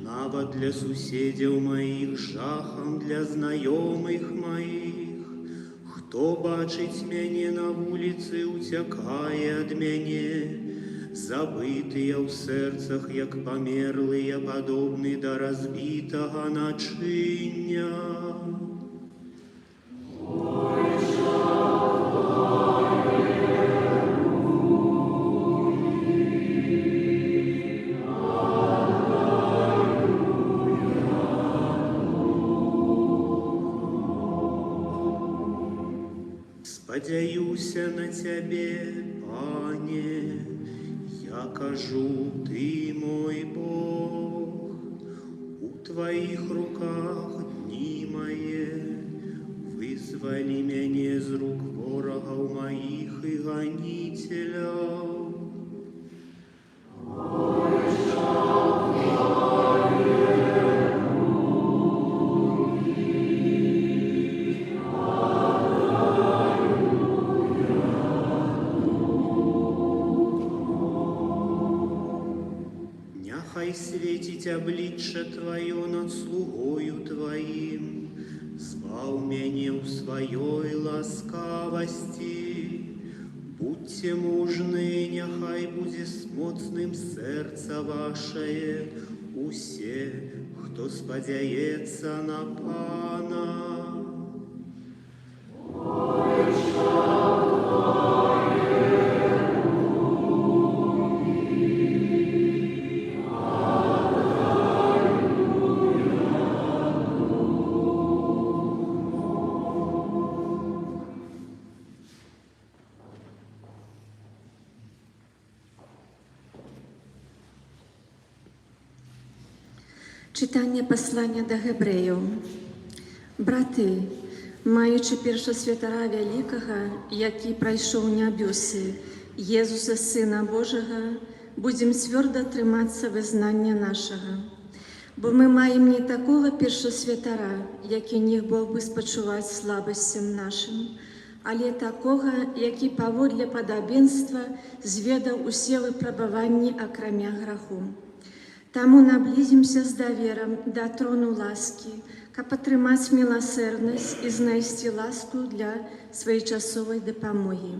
нават для суседзяў моих жахам, для знаёмых моих. Хто бачыць мяне на вуліцы, уцякае ад мяне, забытыя ў сэрцах, як памерлыя, падобны да разбітага начыння. Спадзяюся на Цябе, Пане, я кажу, Ты мой Бог. У Твоих руках дні мае, вызвалі мяне з рук ворагаў моих і ганіцеляў. Няхай свеціць аблічча Тваё над слугою Тваім, збаў мяне ў сваёй ласкавасці. Будьце мужны, няхай будзе моцным сэрца Вашае, усе, хто спадзяецца на Пана. Читання послання до Гебреїв. Брати, маючи першосвятара великого, який пройшов небеси, Єсуса, Сина Божого, будем твердо триматися визнання нашого. Бо ми маємо не такого першосвятара, який не був би спочувати слабостям нашим, але такого, який поводле подобенства зведав усе випробування окромя граху. Таму наблизимся з давером до трону ласки, каб атрымаць милосердность и знайсці ласку для своечасовой дапамоги.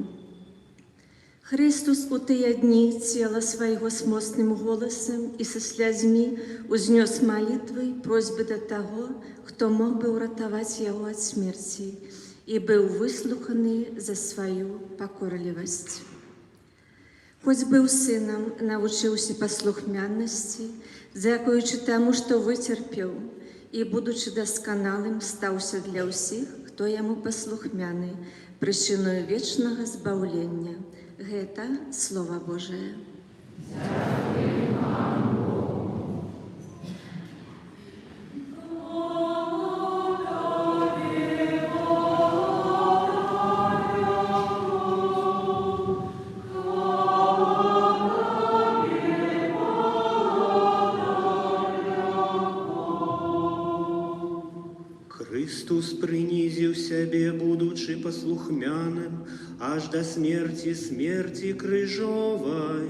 Христос у тыя дни тела своего с мощным голосом и со слязьми узнес молитвы просьбы до того, кто мог бы уратовать его от смерти, и был выслуханы за свою покорливость. Хоць быў сынам, навучыўся паслухмянасці, дзякуючы таму, што выцерпеў, і, будучы дасканалым, стаўся для ўсіх, хто яму паслухмяны, прычыною вечнага збаўлення. Гэта Слова Божае. Христос прынізіў сябе, будучы паслухмяным, аж да смерти крыжовай.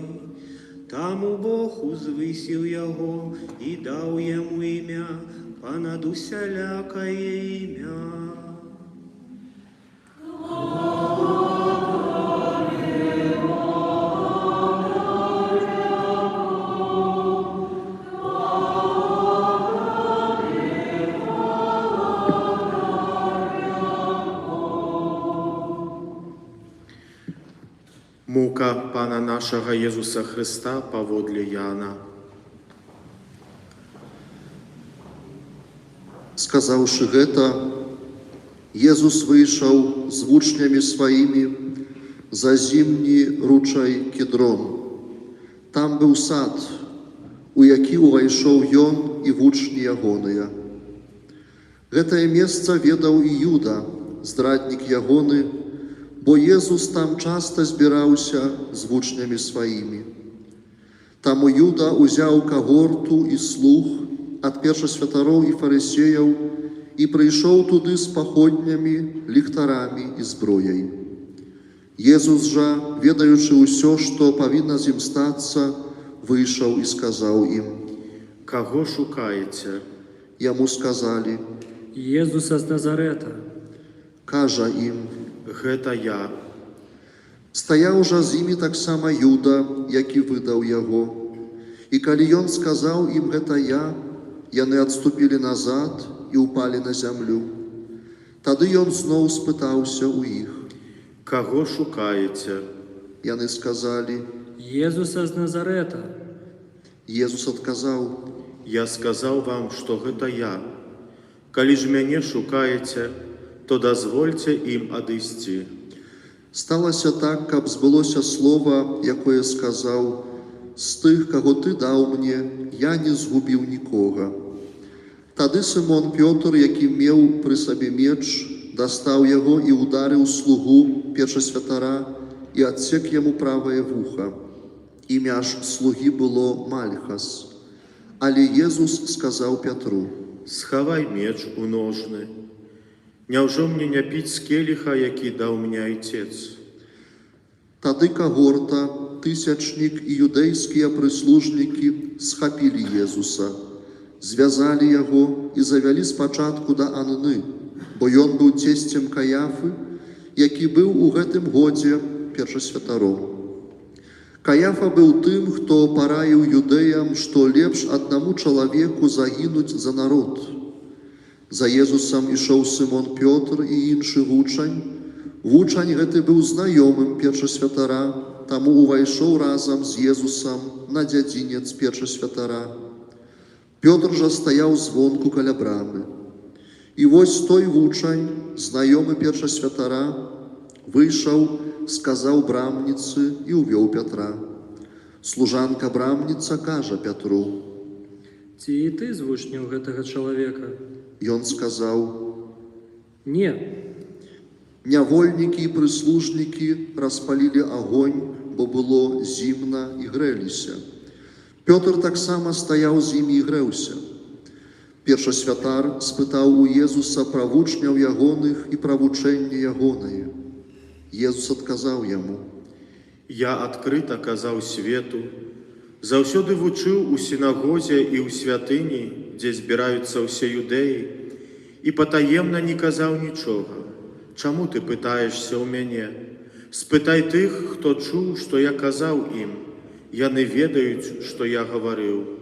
Таму Бог узвысіў яго і даў яму імя, панад усялякае імя. Мука Пана нашага Езуса Христа паводле Яна. Сказаўшы гэта, Езус выйшаў з вучнямі сваімі за зімні ручай Кедрон. Там быў сад, у які ўвайшоў ён і вучні ягоныя. Гэтае месца ведаў і Юда, здраднік ягоны, бо Езус там часта збіраўся з вучнямі сваімі. Таму Юда ўзяў кагорту і слуг ад першасвятароў і фарысеяў і прыйшоў туды з паходнямі, ліхтарамі і зброяй. Езус жа, ведаючы ўсё, што павінна з ім стацца, выйшаў і сказаў ім: «Каго шукаеце?» Яму сказалі: Езуса з Назарета. Кажа ім: «Гэта я». Стаяў жа з імі таксама Юда, які выдаў яго. І калі ён сказаў ім: гэта я, яны адступілі назад і ўпалі на зямлю. Тады ён зноў спытаўся ў іх: «Каго шукаеце?» Яны сказалі: Езуса з Назарета. Езус адказаў: «Я сказаў вам, што гэта я. Калі ж мяне шукаеце, то дазвольце ім адысці». Сталася так, каб збылося слова, якое сказаў: «З тых, каго ты даў мне, я не згубіў нікога». Тады Сымон Пётр, які меў пры сабе меч, дастаў яго і ударыў слугу першасвятара і адсек яму правае вуха. Імя ж слугі было Мальхас. Але Езус сказаў Пятру: «Схавай меч у ножны. Няўжо мне не піць з келіха, які даў мне айцец?» Тады кагорта, тысячнік і юдэйскія прыслужнікі схапілі Езуса, звязалі яго і завялі спачатку да Анны, бо ён быў цесцем Каяфы, які быў у гэтым годзе першасвятаром. Каяфа быў тым, хто параіў юдэям, што лепш аднаму чалавеку загінуць за народ. За Езусам ішоў Сымон Пётр і іншы вучань. Вучань гэты быў знаёмым першасвятара, таму ўвайшоў разам з Езусам на дзядзінец першасвятара. Пётр жа стаяў звонку каля брамы. І вось той вучань, знаёмы першасвятара, выйшаў, сказаў брамніцы і ўвёў Пятра. Служанка брамніца кажа Пятру: Ці і ты з вучняў гэтага чалавека? Ён сказаў: Не. Нявольнікі і прыслужнікі распалілі агонь, бо было зімна і грэліся. Пётр таксама стаяў з імі і грэўся. Першасвятар спытаў у Езуса пра вучняў ягоных і пра вучэнне ягонае. Езус адказаў яму: «Я адкрыта казаў свету, заўсёды вучыў у сінагозе і ў святыні, дзе збіраюцца ўсе юдэі, і патаемна не казаў нічога. Чаму ты пытаешься ў мяне? Спытай тых, хто чуў, што я казаў ім. Яны ведаюць, што я гаварыў».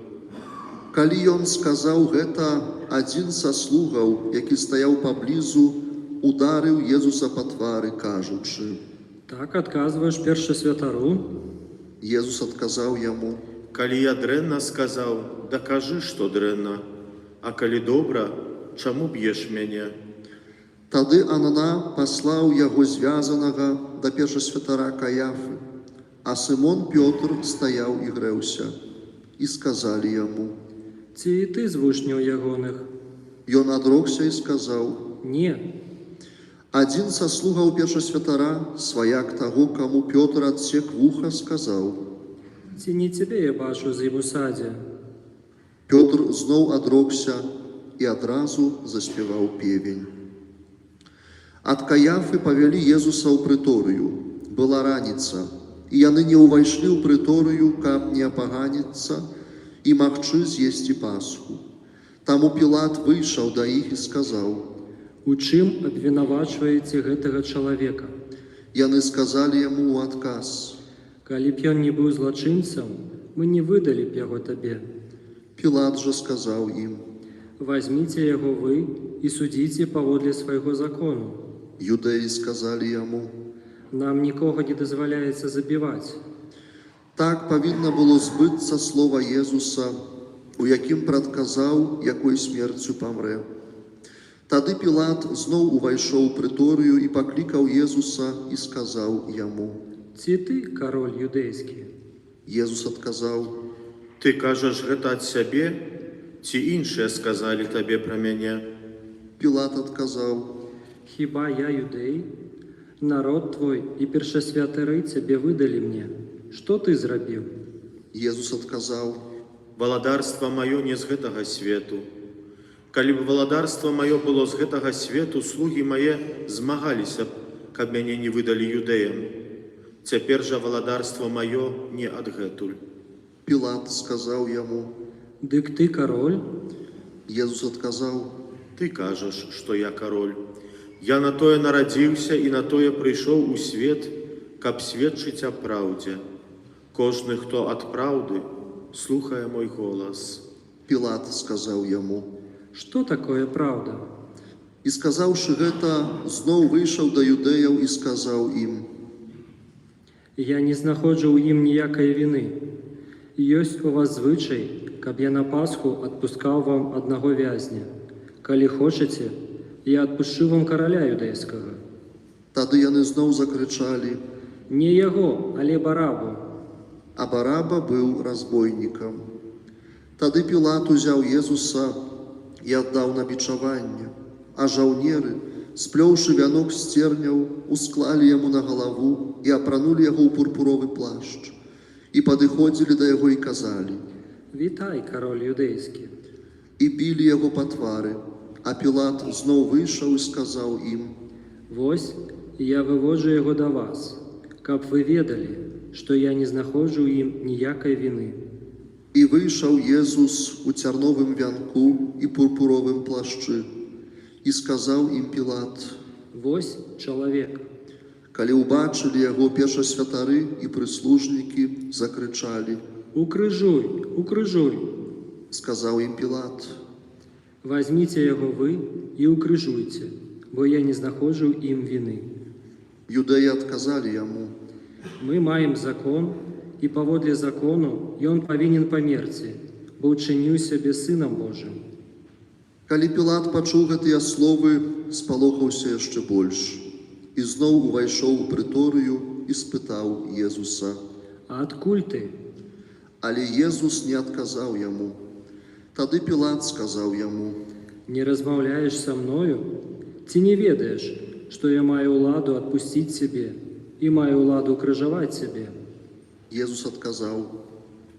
Калі ён сказаў гэта, адзін са слугаў, які стаяў паблізу, ударыў Езуса па твары, кажучы: Так адказваеш першасвятару? Езус адказаў яму: «Калі я дрэнна сказаў, дакажы, што дрэнна. А калі добра, чаму б'еш мяне?» Тады Анна паслаў яго звязанага да першасвятара Каяфы, а Сымон Пётр стаяў і грэўся. І сказалі яму: Ці і ты з вучняў ягоных? Ён адрокся і сказаў: Не. Адзін са слугаў першасвятара, сваяк таго, каму Пётр адсек вуха, сказаў: Ці не цябе я бачу з ім у садзе? Пётр зноў адрокся і адразу заспяваў певень. Ад Каяфы павялі Езуса ў прыторыю. Была раніца, і яны не ўвайшлі ў прыторыю, каб не апаганіцца і магчы з'есці Пасху. Таму Пілат выйшаў да іх і сказаў: У чым абвінавачваеце гэтага чалавека? Яны сказалі яму ў адказ: Калі б ён не быў злачынцам, мы не выдалі б яго табе. Пілат жа сказаў ім: Вазьміце яго вы і судзіце паводле свайго закону. Юдэі сказалі яму: Нам нікога не дазваляецца забіваць. Так павінна было збыцца слова Езуса, у якім прадказаў, якой смерцю памрэ. Тады Пілат зноў увайшоў у прыторыю і паклікаў Езуса і сказаў яму: Ці ты кароль юдэйскі? Езус адказаў: Ты кажаш гэта ад сябе, ці іншыя сказалі табе пра мяне? Пілат адказаў: Хіба я юдей? Народ твой і першасвятары цябе выдалі мне. Што ты зрабіў? Езус адказаў: Валадарства маё не з гэтага свету. Калі б валадарства маё было з гэтага свету, слугі мае змагаліся б, каб мяне не выдалі юдэям. Цяпер жа валадарства маё не адгэтуль. Пілат сказаў яму: Дык ты кароль? Езус адказаў: Ты кажаш, што я кароль. Я на тое нарадзіўся і на тое прыйшоў у свет, каб сведчыць аб праўдзе. Кожны, хто ад праўды, слухае мой голас. Пілат сказаў яму. Што такое праўда? І сказаўшы гэта, зноў выйшаў да юдэяў і сказаў ім: Я не знаходжу ў ім ніякай віны. Ёсць у вас звычай, каб я на Пасху адпускаў вам аднаго вязня. Калі хочаце, я адпушчу вам караля юдэйскага. Тады яны зноў закрычалі, Не яго, але Барабу. а Бараба быў разбойнікам. Тады Пілат узяў Езуса і аддаў на бичаванне, а жаўнеры, сплёўшы вянок з церняў, усклалі яму на галаву і апранулі яго ў пурпуровы плашч. І падыходзілі да яго і казалі, Вітай, кароль юдэйскі. і білі яго па твары. А Пілат зноў выйшаў і сказаў ім: Вось, я выводжу яго да вас, каб вы ведалі, што я не знаходжу ў ім ніякай віны. І выйшаў Езус у цярновым вянку і пурпуровым плашчы, і сказаў ім Пілат: Вось чалавек. Калі ўбачылі яго першасвятары і прыслужнікі, закрычалі. Укрыжуй, укрыжуй. Сказаў ім Пілат: Вазьміце яго вы і укрыжуйце, бо я не знаходжу ім віны. Юдэі адказалі яму: Мы маем закон, і паводле закону ён павінен памерці, бо ўчыніў сябе сынам Божым. Калі Пілат пачуў гэтыя словы, спалохаўся яшчэ больш, і зноў увайшоў у прыторыю і спытаў Езуса. А адкуль ты? Але Езус не адказаў яму. Тады Пілат сказаў яму: Не размаўляеш са мною? Ці не ведаеш, што я маю ўладу адпусціць цябе і маю ўладу крыжаваць цябе? Езус адказаў: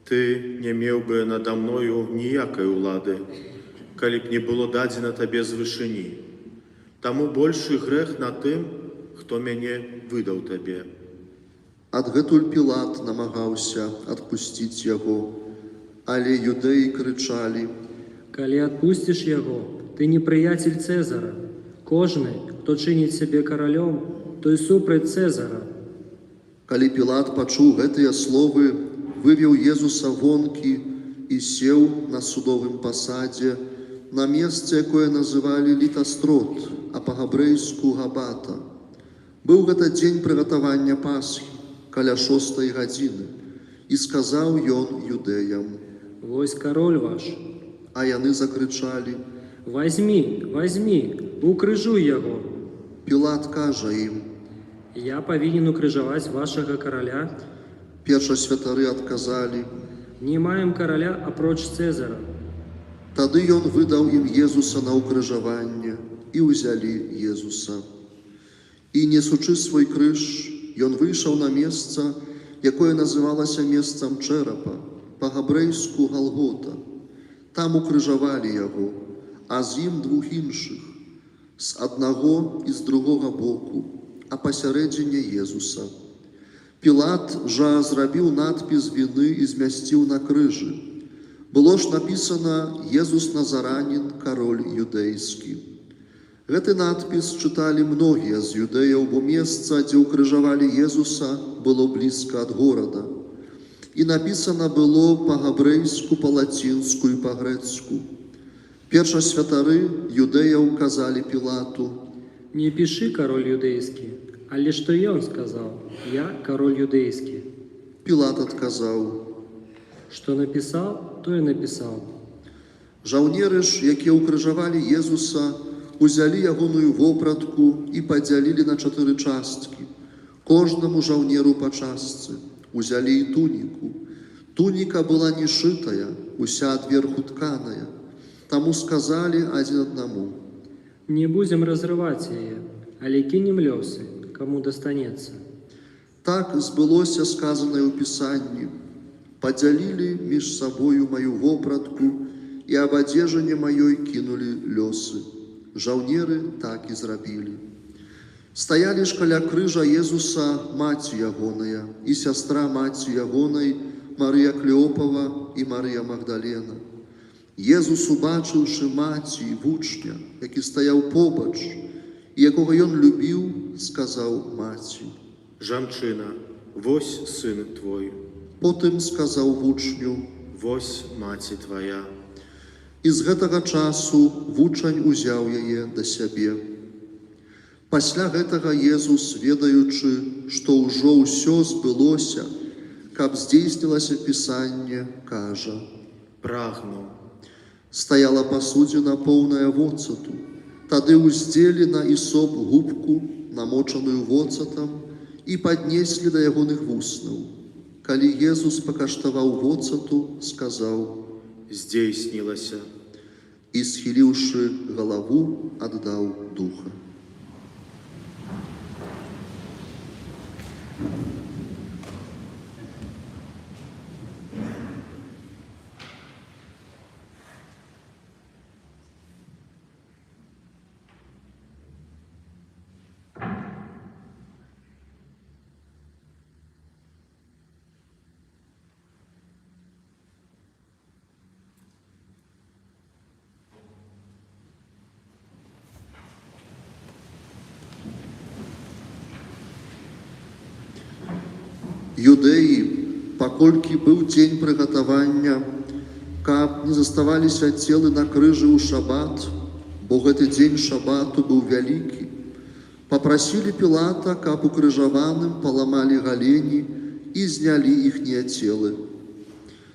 Ты не меў бы нада мною ніякай улады, калі б не было дадзена табе з вышыні. Таму большы грэх на тым, хто мяне выдаў табе. Адгэтуль Пілат намагаўся адпусціць яго, але юдэі крычалі: Калі адпусціш яго, ты не прыяцель Цэзара. Кожны, хто чыніць сябе каралём, той супраць Цэзара. Калі Пілат пачуў гэтыя словы, вывеў Езуса вонкі і сеў на судовым пасадзе на месцы, якое называлі Літастрот, а па-габрэйску Габата. Быў гэта дзень прыгатавання Пасхі, каля 6 гадзіны, і сказаў ён юдэям: Вось кароль ваш. А яны закрычалі. Вазьмі, вазьмі, укрыжуй яго. Пілат кажа ім. Я павінен укрыжаваць вашага караля. Першасвятары адказалі. Не маем караля апроч Цэзара. Тады ён выдаў ім Езуса на укрыжаванне, і ўзялі Езуса. І несучы свой крыж, ён выйшаў на месца, якое называлася месцам чэрапа, па-габрэйску Галгота. Там укрыжавалі яго, а з ім двух іншых, з аднаго і з другога боку, а пасярэдзіне Езуса. Пілат жа зрабіў надпіс віны і змясціў на крыжы. Было ж напісана «Езус Назаранін, кароль юдэйскі». Гэты надпіс чыталі многія з юдэяў, бо месца, дзе ўкрыжавалі Езуса, было блізка ад горада. І напісана было па-габрэйску, па-лацінску і па-грэцку. Першасвятары юдэяў казалі Пілату: Не пішы кароль юдэйскі, але што ён сказаў: Я кароль юдэйскі. Пілат адказаў: Што напісаў, то і напісаў. Жаўнеры ж, якія ўкрыжавалі Езуса, узялі ягоную вопратку і падзялілі на 4 часткі. Кожнаму жаўнеру па частцы. Узялі і туніку. Туніка была не шитая, уся адверху тканая. Таму сказалі адзін аднаму: Не будем разрывать ее, але кинем лёсы, кому достанется. Так збылося сказанае ў Пісанні: «Падзялілі між сабою маю вопратку, і аб адзежане маёй кінулі лёсы». Жаўнеры так і зрабілі. Стаялі ж каля крыжа Езуса маці ягоная і сястра маці ягонай Марыя Клеопава і Марыя Магдалена. Езус, убачыўшы маці і вучня, які стаяў побач, і якога ён любіў, сказаў маці: Жанчына, вось сын твой, Потым сказаў вучню: вось маці твая. І з гэтага часу вучань узяў яе да сябе. Пасля гэтага Езус, ведаючы, што ўжо ўсё збылося, каб здзейснілася Пісанне, кажа: Прагнуў. Стаяла пасудзіна поўная воцату. Тады ўздзелі на ісоп губку, намочаную воцатам, і паднеслі да ягоных вуснаў. Калі Езус пакаштаваў воцату, сказаў: Здзейснілася. І, схіліўшы галаву, аддаў духа. Юдэі, паколькі быў дзень прыгатавання, каб не заставаліся целы на крыжы ў шабат, бо гэты дзень шабату быў вялікі, папрасілі Пілата, каб укрыжаваным паламалі галені і знялі іхнія целы.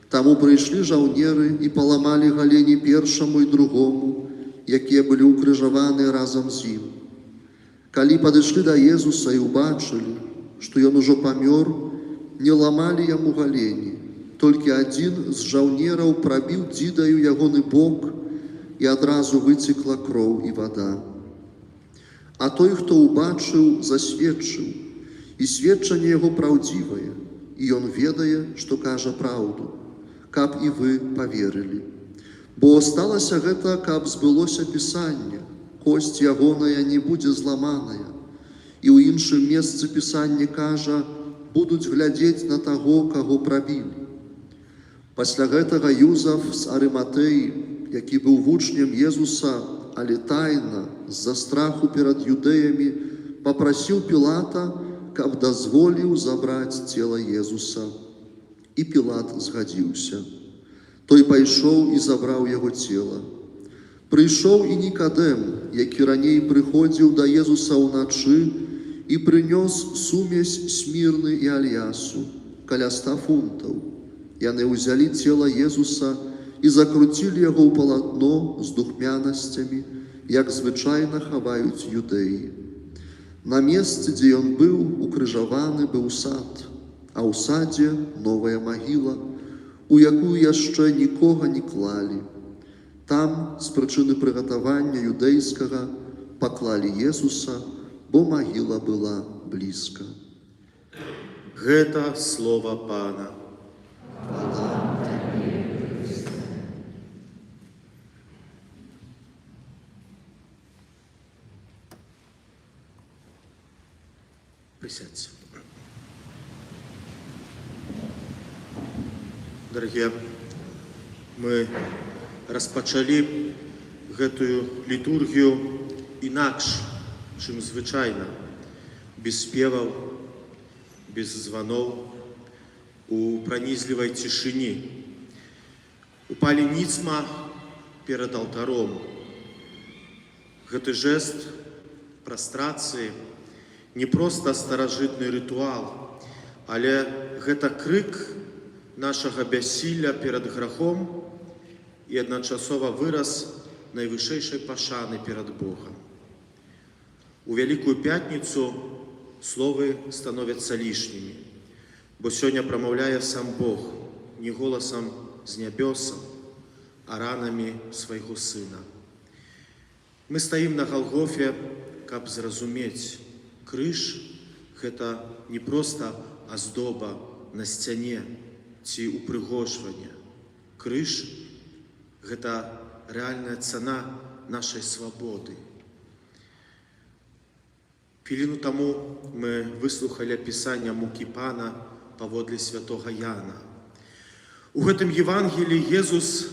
Таму прыйшлі жаўнеры і паламалі галені першаму і другому, якія былі укрыжаваныя разам з ім. Калі падышлі да Езуса і ўбачылі, што ён ужо памёр, не ламалі яму галені, толькі адзін з жаўнераў прабіў дзідаю ягоны бок, і адразу выцекла кроў і вада. А той, хто ўбачыў, засведчыў, і сведчанне яго праўдзівае, і ён ведае, што кажа праўду, каб і вы паверылі. Бо сталася гэта, каб збылося Пісанне: косць ягоная не будзе зламаная. І ў іншым месцы Пісанне кажа: будуць глядзець на таго, каго прабілі. Пасля гэтага Юзаф з Арыматэі, які быў вучнем Езуса, але тайна, з-за страху перад юдэямі, папрасіў Пілата, каб дазволіў забраць цела Езуса. І Пілат згадзіўся. Той пайшоў і забраў яго цела. Прыйшоў і Нікадэм, які раней прыходзіў да Езуса ўначы, і прынёс сумесь смірны і альясу, каля 100 фунтаў. Яны ўзялі цела Езуса і закруцілі яго ў палатно з духмянасцямі, як звычайна хаваюць юдэі. На месцы, дзе ён быў укрыжаваны, быў сад, а ў садзе новая магіла, у якую яшчэ нікога не клалі. Там, з прычыны прыгатавання юдэйскага, паклалі Езуса, бо магіла была блізка. Гэта слова Пана. Присядьте. Дарагія, мы распачалі гэтую літургію інакш, чым звычайна, без спеваў, без званоў, у пранізлівай цішыні. Упалі ніцма перад алтаром. Гэты жэст прастрацыі не проста старажытны рытуал, але гэта крык нашага бяссілля перад грахом і адначасова выраз найвышэйшай пашаны перад Богам. У Вялікую Пятніцу словы становяцца лішнімі, бо сёння прамаўляе сам Бог, не голосом з нябёсаў, а ранамі свайго сына. Мы стаім на Галгофе, каб зразумець, крыж – гэта не проста аздоба на сцяне ці упрыгожванне. Крыж – гэта рэальная цана нашай свабоды. Хвіліну таму мы выслухалі апісанне мукі Пана паводле святога Яна. У гэтым Евангеліі Езус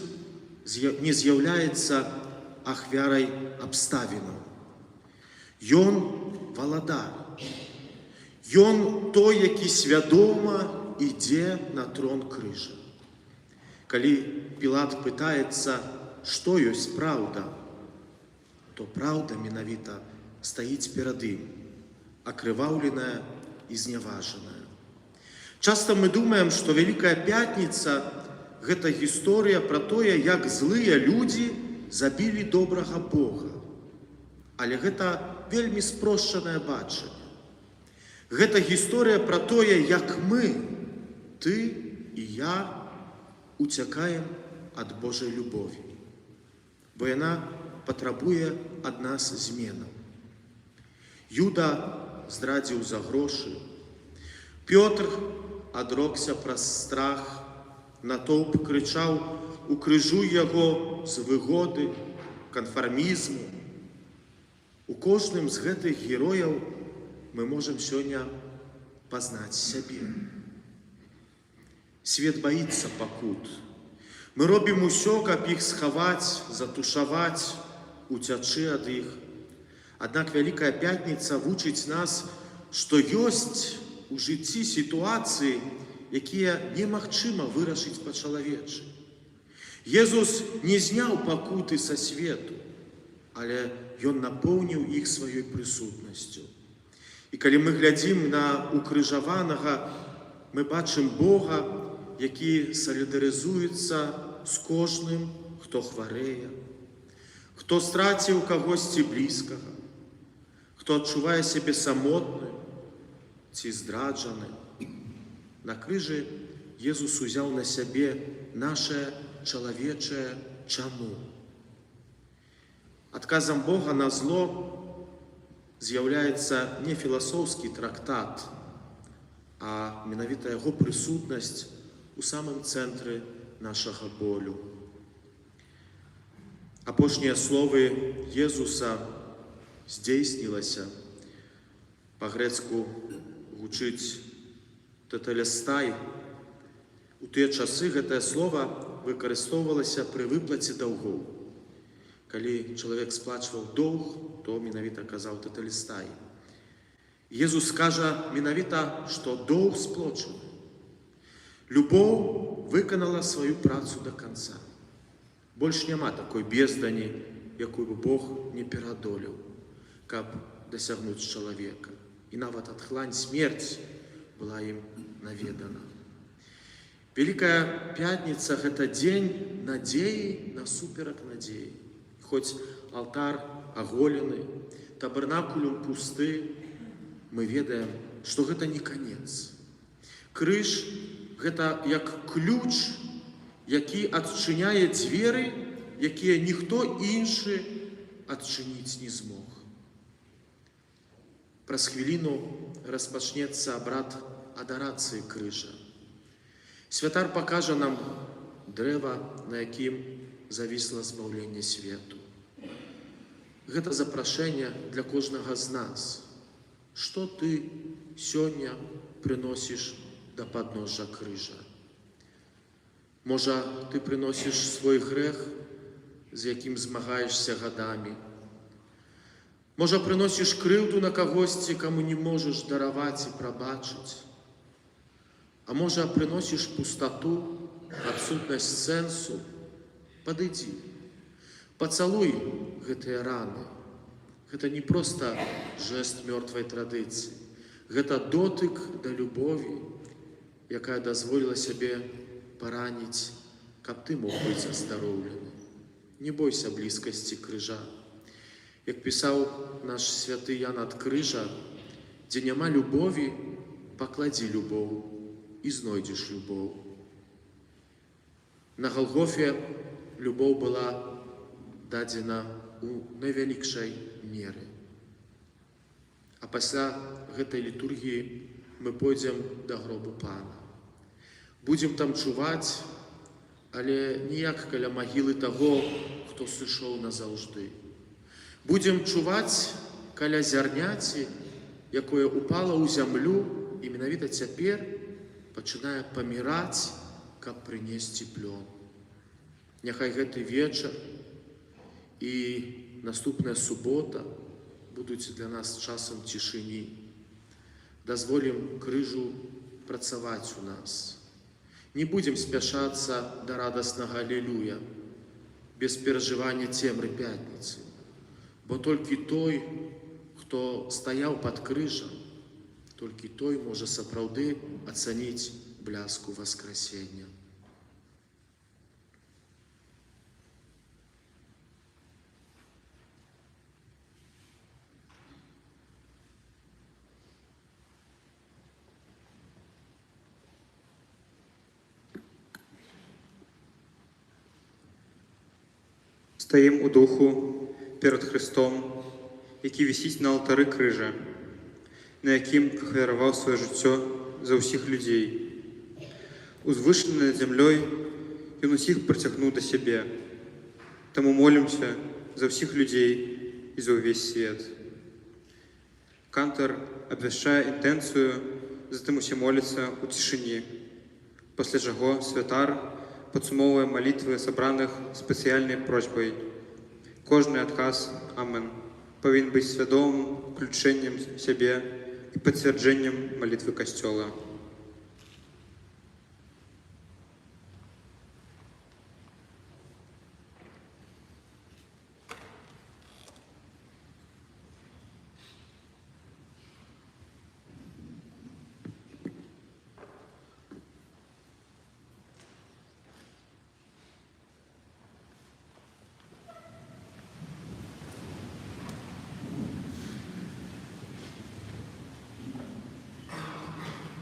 не з'яўляецца ахвярай абставінаў. Ён валадар. Ён той, які свядома ідзе на трон крыжа. Калі Пілат пытаецца, што ёсць праўда, то праўда менавіта стаіць перад ім, акрываўленая і зняважаная. Часта мы думаем, што Вялікая Пятніца – гэта гісторыя пра тое, як злыя людзі забілі добрага Бога. Але гэта вельмі спрошчанае бачанне. Гэта гісторыя пра тое, як мы, ты і я, уцякаем ад Божай любові. Бо яна патрабуе ад нас зменаў. Юда здрадзіў за грошы. Пётр адрокся праз страх. Натоўп крычаў: «Укрыжуй яго з выгоды, канфармізму». У кожным з гэтых герояў мы можам сёння пазнаць сябе. Свет баіцца пакут. Мы робім усё, каб іх схаваць, затушаваць, уцячы ад іх. Аднак Вялікая Пятніца вучыць нас, што ёсць у жыцці сітуацыі, якія немагчыма вырашыць па-чалавечы. Езус не зняў пакуты са свету, але Ён напоўніў іх сваёй прысутнасцю. І калі мы глядзім на укрыжаванага, мы бачым Бога, які салідарызуецца з кожным, хто хварэе, хто страціў кагосьці блізкага, хто адчувае сябе самотным ці здраджаным. На крыжы Езус узяў на сябе нашае чалавечае чаму. Адказам Бога на зло з'яўляецца не філасофскі трактат, а менавіта яго прысутнасць у самым цэнтры нашага болю. Апошнія словы Езуса здзейснілася. Па-грэцку гучыць «тетелестай». У тыя часы гэтае слова выкарыстоўвалася пры выплаце даўгоў. Калі чалавек сплачваў доўг, то менавіта казаў «тетелестай». Езус кажа менавіта, што доўг сплочаны. Любоў выканала сваю працу да канца. Больш няма такой бездані, якую Бог не перадолеў, каб дасягнуць чалавека. І нават адхлань смерць была ім наведана. Вялікая Пятніца – гэта дзень надзеі насуперак надзеі. Хоць алтар аголены, табернакулюм пусты, мы ведаем, што гэта не канец. Крыж – гэта як ключ, які адчыняе дзверы, якія ніхто іншы адчыніць не змог. Праз хвіліну распачнецца абрад адарацыі крыжа. Святар пакажа нам дрэва, на якім завісла збаўленне свету. Гэта запрашэнне для кожнага з нас. Што ты сёння прыносіш да падножжа крыжа? Можа, ты прыносіш свой грэх, з якім змагаешся гадамі. Можа, прыносіш крыўду на кагосьці, каму не можаш дараваць і прабачыць. А можа, прыносіш пустату, адсутнасць сэнсу. Падыдзі, пацалуй гэтыя раны. Гэта не проста жэст мёртвай традыцыі. Гэта дотык да любові, якая дазволіла сябе параніць, каб ты мог быць аздароўлены. Не бойся блізкасці крыжа. Як пісаў наш святы Ян ад крыжа, дзе няма любові, пакладзі любоў і знойдзеш любоў. На Галгофе любоў была дадзена у найвялікшай меры. А пасля гэтай літургіі мы пойдзем да гробу Пана. Будзем там чуваць, але ніяк каля магілы таго, хто сышоў назаўжды. Будзем чуваць каля зярняці, якое упала ў зямлю і менавіта цяпер пачынае паміраць, каб прынесці плён. Няхай гэты вечар і наступная субота будуць для нас часам цішыні. Дазволім крыжу працаваць у нас. Не будзем спяшацца да радаснага алелюя, без перажывання цемры пятніцы, бо толькі той, хто стаяў пад крыжам, толькі той можа сапраўды ацаніць бляску воскресення. Стаім у духу перад Христом, які вісіць на алтары крыжа, на якім ахвяраваў сваё жыццё за ўсіх людзей. Узвышаны над зямлёй, ён усіх прыцягнуў да сябе. Таму молімся за ўсіх людзей і за ўвесь свет. Кантар абвяшчае інтэнцыю, затым усе моляцца ў цішыні, пасля чаго святар падсумоўвае малітвы сабраных спецыяльнай просьбай. Кожны адказ «Амен» павінен быць свядомым уключэннем сябе і пацвярджэннем малітвы Касцёла.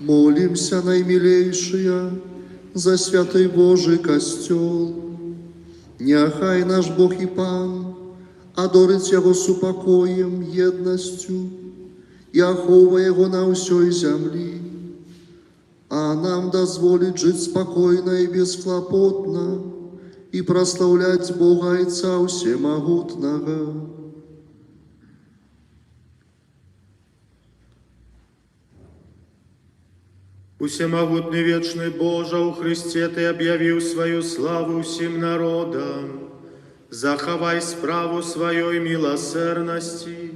Молимся, наймилейшая, за святый Божий костел. Няхай наш Бог и Пан адорить Его с упокоем, едностью и ахова Его на всей земли, а нам дозволить жить спокойно и бесхлопотно и прославлять Бога Отца Всемогутного. Усемогутный вечный Боже, у Христе Ты объявил свою славу всем народам. Заховай справу своей милосердности,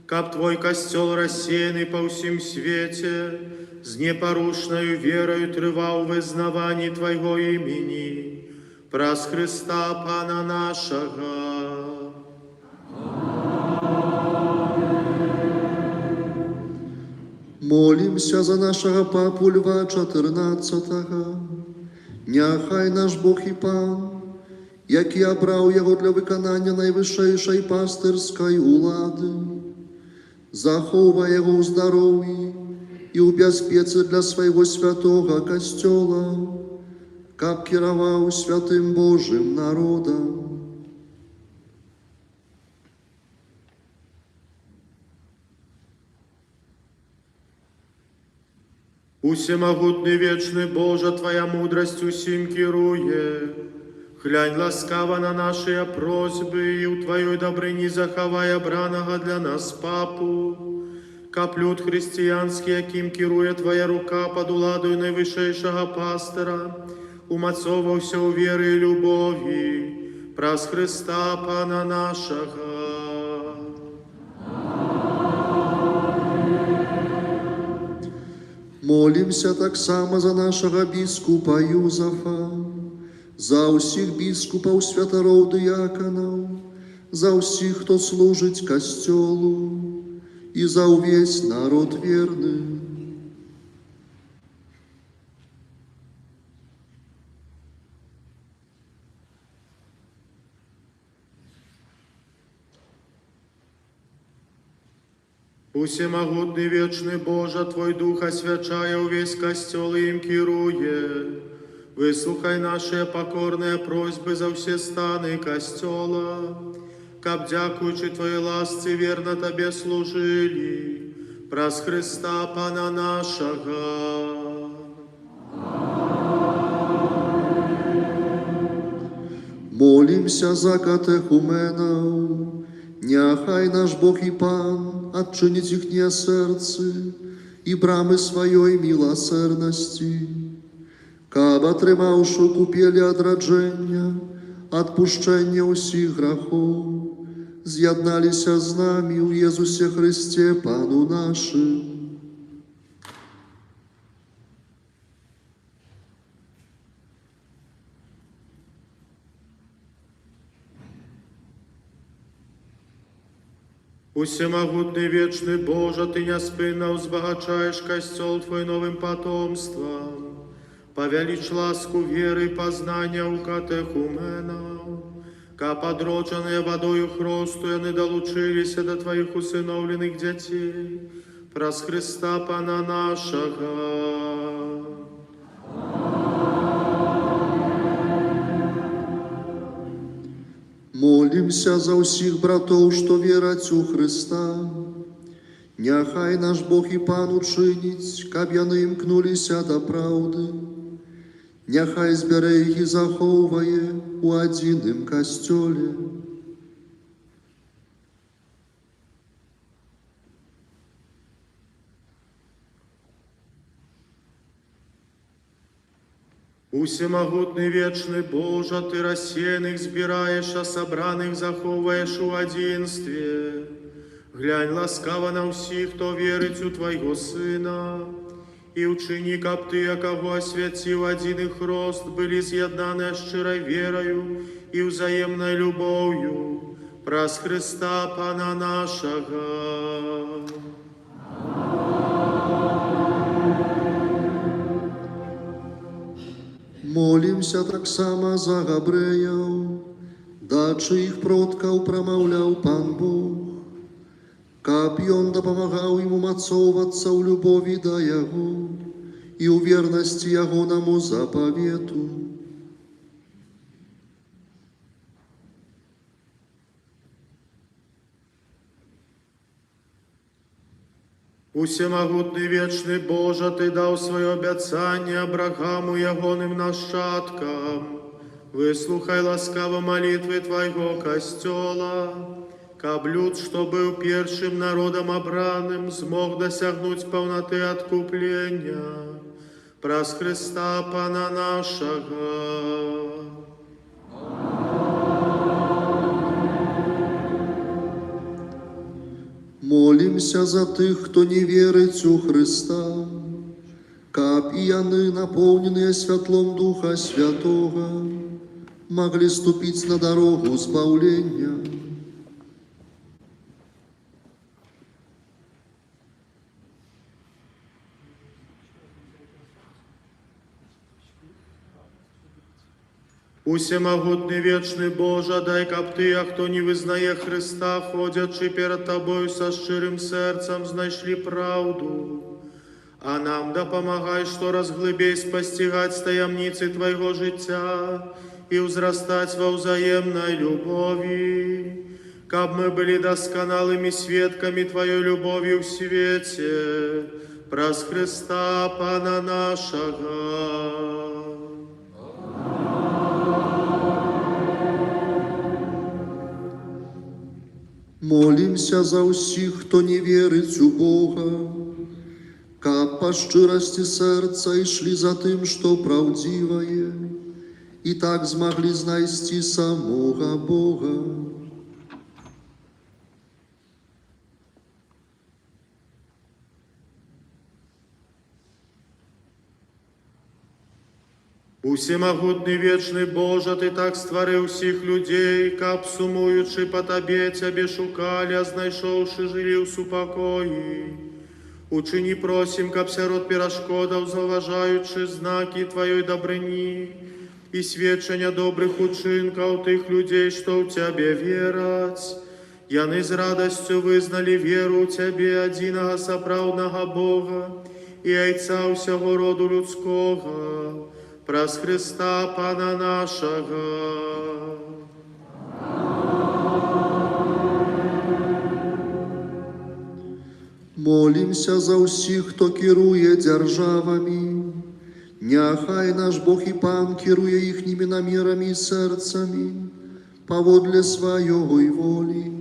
каб Твой костел рассеянный по всем свете, с непорушною верою трывал в вызнавании Твоего имени, праз Христа Пана нашего. Молимся за нашего Папу Льва XIV. Няхай наш Бог і Пан, який обрав його для виконання найвищейшої пастирської улади, заховає його у здоров'ї і у безпеці для свого святого костела, каб керував святим Божим народом. Усемогутный вечный Боже, Твоя мудрость усим керуе. Глянь ласкаво на наши просьбы, и у Твоей добрыни заховай обраного для нас Папу. Каб люд християнский, яким керуе Твоя рука под уладою найвышейшего пастора, умацовався у веры и любови, праз Христа Пана нашего. Молимся так само за нашего біскупа Юзафа, за усіх біскупів святоров дияконов, за усіх, хто служить костелу, і за увесь народ вірний. Усемогутный вечный Боже, Твой Дух освячая увесь костел и им керуе. Выслухай наши покорные просьбы за все станы костела, каб, дякуючи Твоей ласце, верно Тебе служили, праз Христа Пана нашего. Молимся за катехуменов, няхай наш Бог и Пан отчинить ихние сердце и брамы своей милосердности, каб, отрымавши купели одрадження, отпущення усіх грехов, з'єдналися з нами у Єзусі Христе, Пану нашим. Усемогутный вечный Боже, Ты неспынно узбогачаешь костел Твой новым потомством, повеличь ласку веры и познания у катехуменов, ка подроченные водою хросту, они долучились до Твоих усыновленных детей, праз Христа Пана нашего. Молимся за усіх братов, що вірять у Христа. Няхай наш Бог і Пан учинить, каб яни імкнулися до правди. Няхай збере їх і заховує у однім костьолі. Усемогутный вечный Боже, Ты рассеянных збираешь, а собраных заховаешь у одинстве. Глянь ласкаво на всіх, хто вірить у Твоего Сына, и учини, каб Ты, якого освятил один их рост, были з'єднаны щирой верою и взаимной любовью, праз Христа Пана нашего. Молимся так само за Габреяв, дачи їх продкаў промовляв Пан Бог, каб ён допомагав йому мацоваться у любові до Яго і у вірності Ягоному заповіту. Усемогутный вечный Боже, Ты дал свое обетование Абрахаму ягоным нащадкам. Выслухай ласкаво молитвы Твоего костела, каб люд, что был першим народом обраным, смог досягнуть полноты откупления, праз Христа Пана нашего. Молимся за тих, хто не вірить у Христа, каб і яны, наповненные святлом Духа Святого, могли ступить на дорогу збавлення. Усемогутный вечный Боже, дай, каб Ты, а хто не визнає Христа, ходячи перед Тобою со щирим серцем, знайшли правду. А нам допомагай, что разглыбей постигать таямницы Твоего життя и узрастать во взаимной любови, каб мы были досконалыми свідками Твоей любови в свете, праз Христа Пана нашего. Молимся за усіх, хто не вірить у Бога, каб по щирості серця йшли за тим, що правдивое, і так змогли знайти самого Бога. Усемогутний вечний Боже, Ти так створив всіх людей, каб, сумуючи по Тобі, Тебе шукали, а знайшовши, жили в супокої. Учини, просим, каб сярод перешкодов, заважаючи знаки Твоєї добрині і свідчення добрих учинків тих людей, що в Тебе вірять, яни з радостю визнали віру у Тебе, одиного соправдного Бога і Отця всього роду людського, праз Христа Пана нашого. Молімся за усіх, хто керує державами. Няхай наш Бог і Пан керує їхніми намірами і серцями, поводле своєї волі,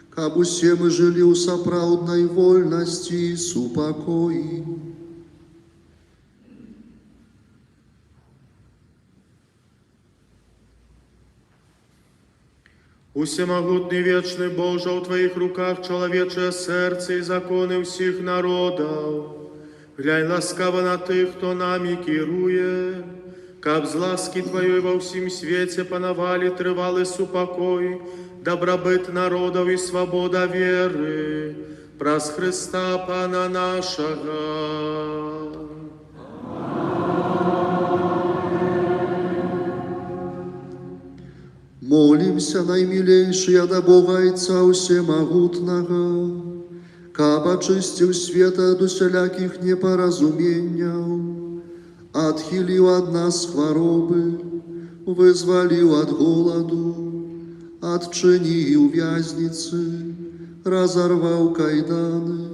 каб усі ми жили у сапраўднай вольності і супокої. Усемогутный вечный Боже, у Твоих руках человечее сердце и законы всіх народов. Глянь ласкаво на тих, хто нами керує, каб з ласки Твоєї во всім світі панавали тривалий супокой, добробит народов і свобода віри, праз Христа Пана нашого. Молимся, наймилейшие до Бога Отца Всемогутного, каб очистил света от усяляких непоразумений, отхилил от нас хворобы, вызволил от голоду, отчинил вязницы, разорвал кайданы,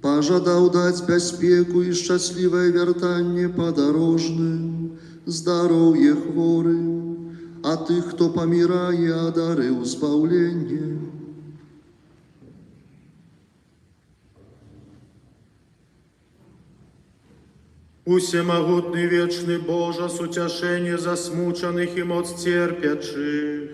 пожадал дать бяспеку и счастливое вертание подорожным, здоровье хворым, а тих, хто помирає, одарив збавлення. Усемогутный вечный Боже, с утешение засмученных и моц терпячих,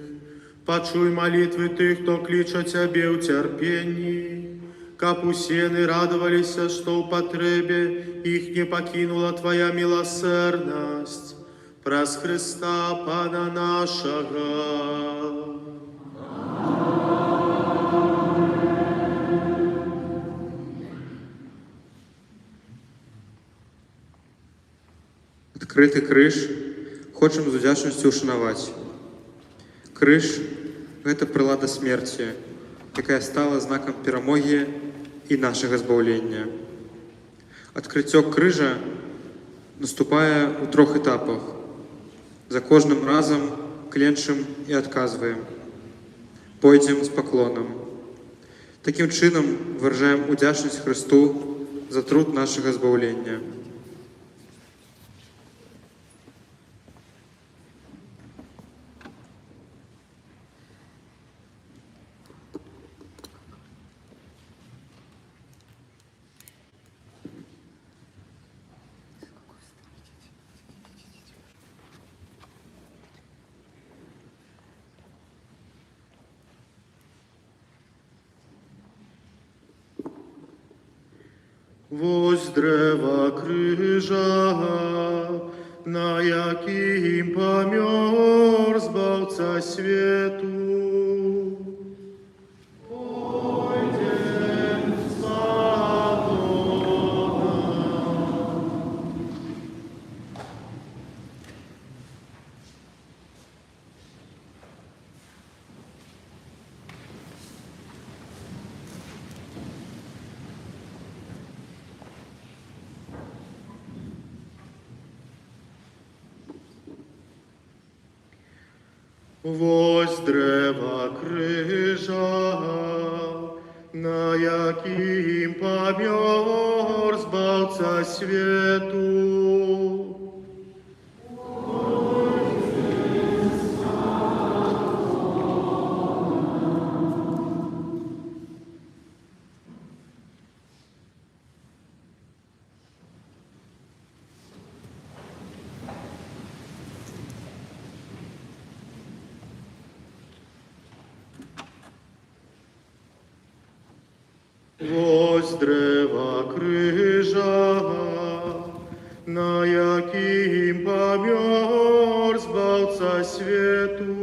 почуй молитвы тых, кто клича Тебе в терпении, каб усены радовались, что в потребе их не покинула Твоя милосердность, праз Христа Пана нашого. Адкрыты крыж хочам з удзячнасцю ушанаваць. Крыж – гэта прылада смерці, якая стала знакам перамогі і нашага збаўлення. Адкрыццё крыжа наступае ў 3 этапах. За кожным разам кленчым і адказваем. Пойдзем з паклонам. Такім чынам выражаем удзячнасць Христу за труд нашага збаўлення. Вось древа крижа, на яким помер збавца свету. Пойдем с поклоном. Вось древа крижа, на яким помер збавца свету. Вось древа крижа, на яким помер збавца свету.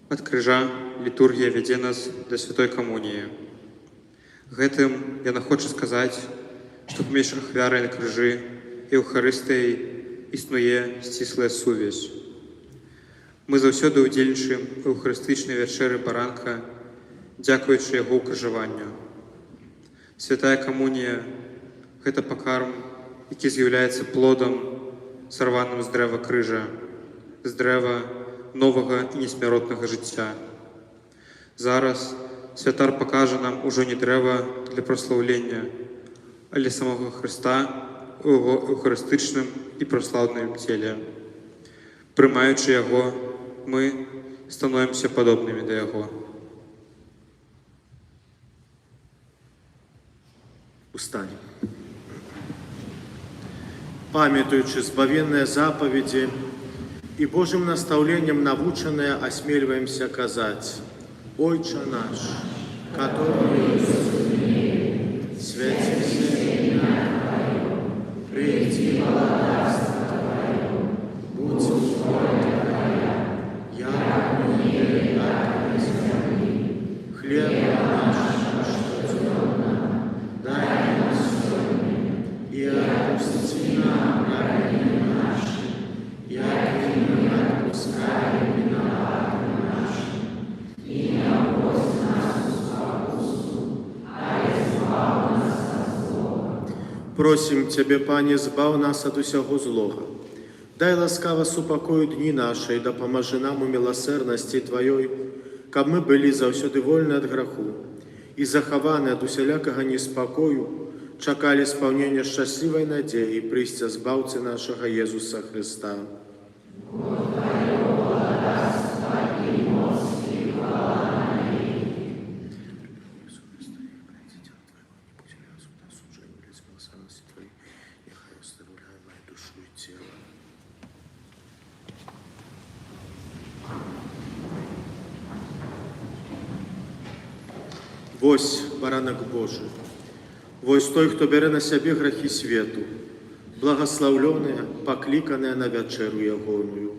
Ад крыжа літургія вядзе нас да святой камуніі. Гэтым яна хоча сказаць, што паміж ахвярай на крыжы і Еўхарыстыяй існуе сціслая сувязь. Мы заўсёды ўдзельнічаем у еўхарыстычнай вячэры баранка, дзякуючы яго ўкрыжаванню. Святая камунія – гэта пакарм, які з'яўляецца плодам, сарваным з дрэва крыжа, з дрэва новага і несмяротнага жыцця. Зараз святар пакажа нам ужо не дрэва для праслаўлення, але самого Хрыста у яго еўхарыстычным і праслаўным целе. Прымаючы яго, мы становімся падобнымі да яго. Устань. Памятуючи збавенные заповеди и Божьим наставлением навученные, осмеливаемся казать: «Отче наш, который святится имя Твое, приди царство Твое, будь воля Твоя, яко на небе, так и на земле. Хлеб наш, что дневно, дай нам сегодня, и отпусти нам провины наши, яко и мы отпускаем виноватым нашим, и не вводь нас в искушение, а избав нас от злого. Просим Тебе, Пане, збав нас от усього злого. Дай ласкаво супокою дни наши, да поможи нам у милосердности Твоей, каб мы были заўсёды вольны от граху, и захаваны от усялякага неспокою, чакали исполнения счастливой надеи прийстя збавцы нашего Иисуса Христа. Вось баранок Божий, вось той, хто бере на себе грахи свету, благословленные, покликанные на вечеру Ягоную.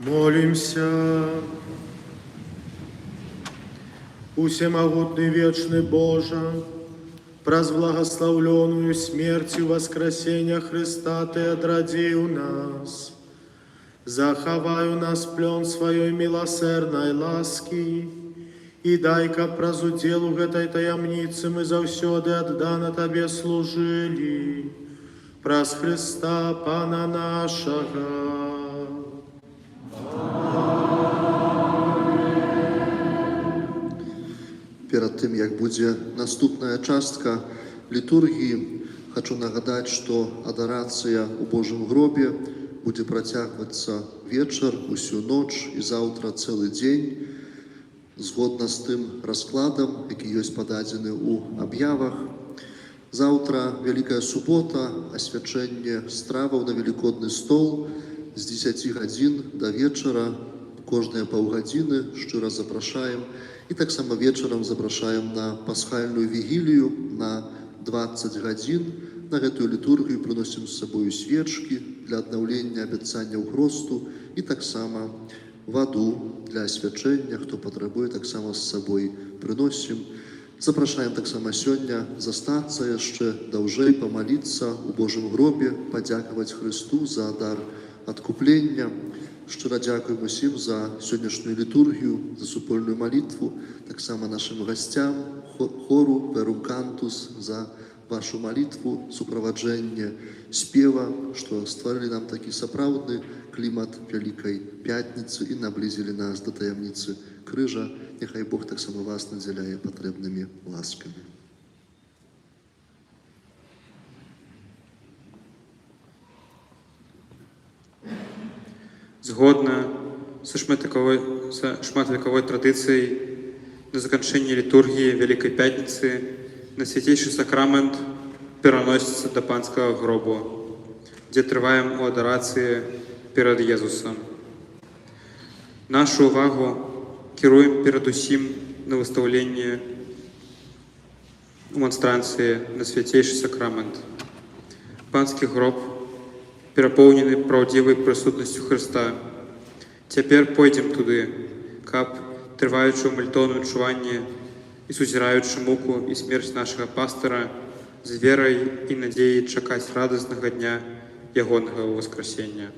Молимся. Усемогутный вечный Боже, праз благословленную смертью воскресения Христа Ты отради у нас. Захавай у нас плен своей милосердной ласки, и дай-ка праз уделу гэтай таямницы мы заўсёды аддана Табе служили. Праз Христа Пана нашага. Перад тым, як будзе наступная частка літургіі, хочу нагадаць, што адарацыя ў Божым гробе будзе працягвацца вечар, усю ноч і заўтра цэлы дзень, згодна з тым раскладам, які ёсць пададзены ў аб'явах. Заўтра Вялікая субота, асвячэнне страваў на велікодны стол з 10 гадзін да вечара, кожныя паўгадзіны шчыра запрашаем. І таксама вечарам запрашаем на пасхальную вігілію на 20 гадзін. На гэтую літургію прыносім з сабою свечкі для аднаўлення абяцанняў хросту і таксама ваду для асвячэння, хто патрабуе, таксама з сабой прыносім. Запрашаем таксама сёння застацца яшчэ даўжэй, памаліцца ў Божым гробе, падзякаваць Хрысту за дар адкуплення. Шчыра дзякуем усім за сённяшнюю літургію, за супольную малітву, таксама нашым гасцям, хору Верум Кантус, за вашу малітву, суправаджэнне спева, што стварылі нам такі сапраўдны клімат Вялікай Пятніцы і наблізілі нас да таямніцы крыжа. Няхай Бог таксама вас надзяляе патрэбнымі ласкамі. Згодна са шматвековой традыцыяй на заканчэнне літургіі Вялікай Пятніцы на свяцейшы сакрамент пераносіцца да панскага гробу, дзе трываем у адарацыі перад Езусам. Нашу увагу кіруем перадусім на выстаўленне монстранцыі на свяцейшы сакрамент. Панскі гроб перапоўнены праўдзівай прысутнасцю Хрыста. Цяпер пойдзем туды, каб, трываючы ў мальтоўным чуванні і сузіраючы муку і смерць нашага пастара, з верай і надзеяй чакаць радаснага дня ягонага ўваскрасення.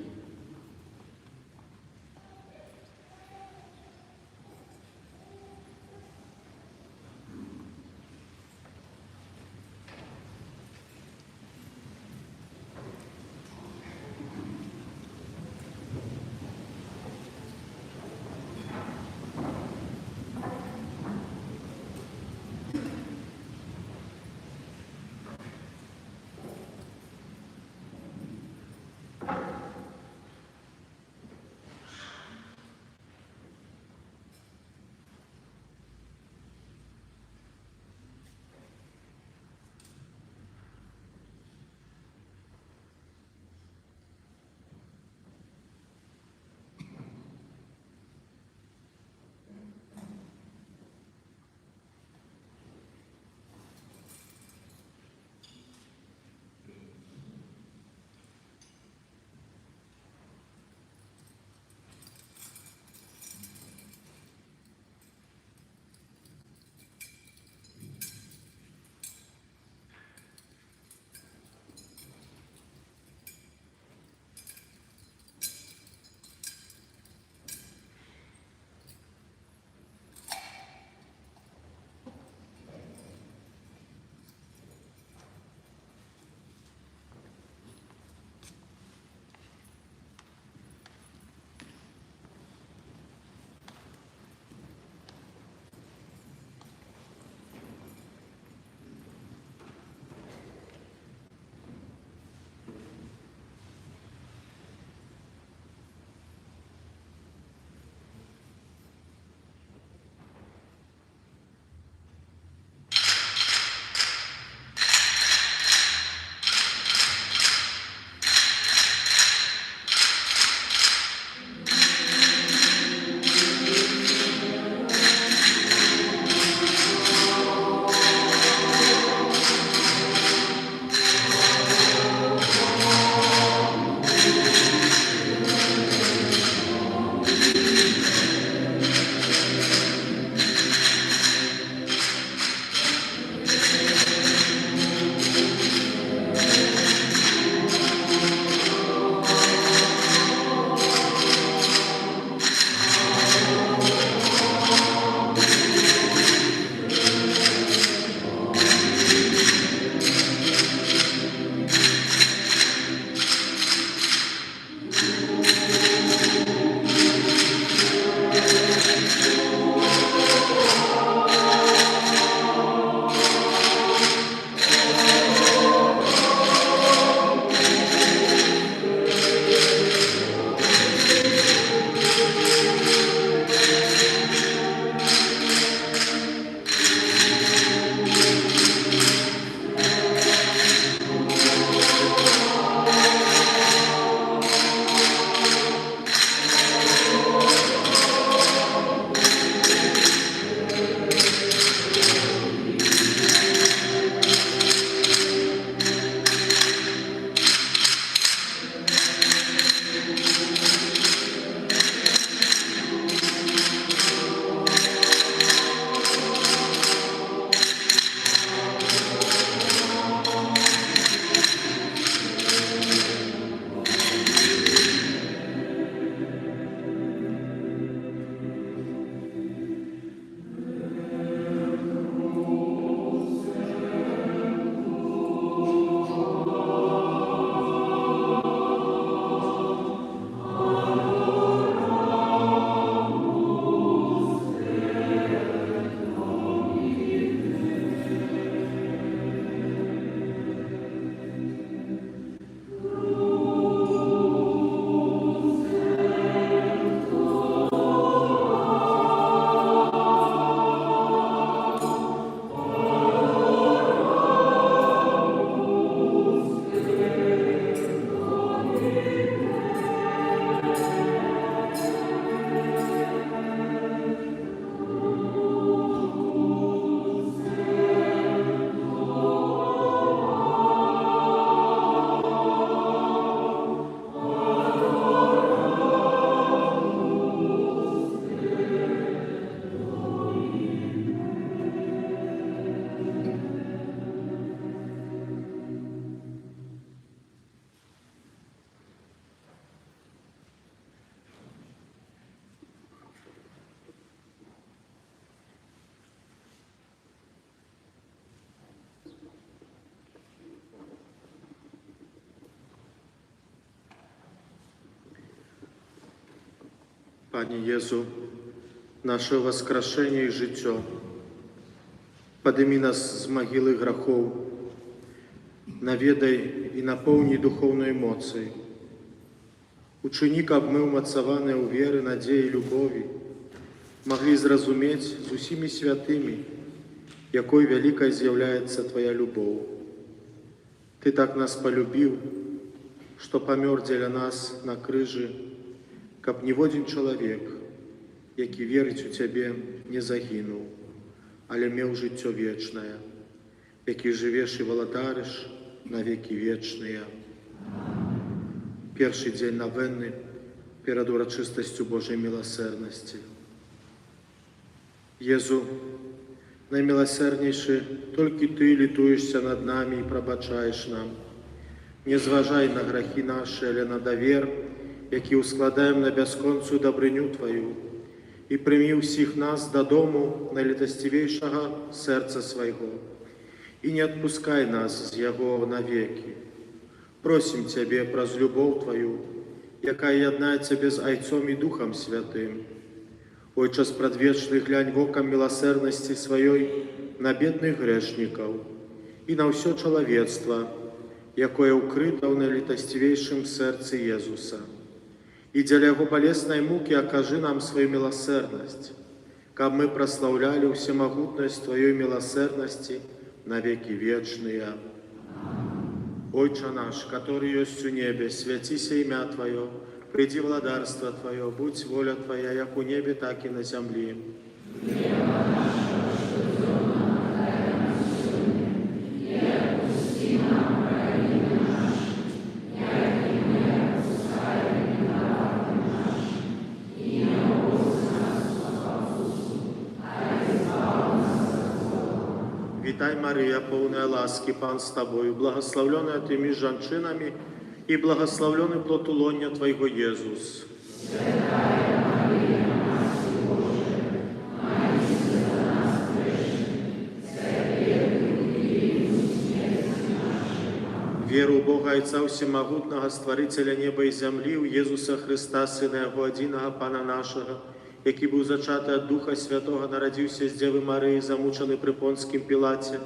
Panie Jezu, nasze воскрешение i życie, подними нас з могилы грехов, наведай и наполни духовной эмоцией. Учини, каб мы, умацаваныя ў веры, надзеі, любові, могли зразумець з усімі святымі, якой вялікай з'яўляецца Твоя любоў. Ты так нас полюбіў, што памёр дзеля нас на крыжы, каб ніводзін чалавек, які верыць у Цябе, не загінуў, але меў жыццё вечнае, які жывеш і валадарыш на векі вечныя. Першы дзень навенны перад урачыстасцю Божай міласэрнасці. Езу, найміласэрнейшы, толькі Ты літуешся над намі і прабачаеш нам. Не зважай на грахі нашы, але на давер, які ускладаем на бясконцую дабрыню Тваю, і прымі ўсіх нас дадому найлітасцівейшага сэрца свайго, і не адпускай нас з яго навекі. Просім Цябе праз любоў Тваю, якая яднае Цябе з Айцом і Духам Святым. Ойча спрадвечны, глянь вокам міласэрнасці сваёй на бедных грэшнікаў і на ўсё чалавецтва, якое ўкрыта ў найлітасцівейшым сэрцы Езуса. І дзеля яго балеснай мукі акажы нам сваю міласэрнасць, каб мы праслаўлялі ўсемагутнасць Тваёй міласэрнасці на векі вечныя. Ойча наш, который ёсць у небе, свяціся імя Твоё, придзі владарства Твоё, будь воля Твоя, як у небе, так і на зямлі. Вітай, Марія, повна ласки, Пан з Тобою, благословлена Ти між жанчинами, і благословлений плод лоння Твоего, Єзус. Веру у Бога Отца Всемогутного, Створителя неба і землі, у Єзуса Христа, Сина Його одиного, Пана нашого, який був зачатий від Духа Святого, народився з Деви Марії, замучений при Понтськім Пілаті,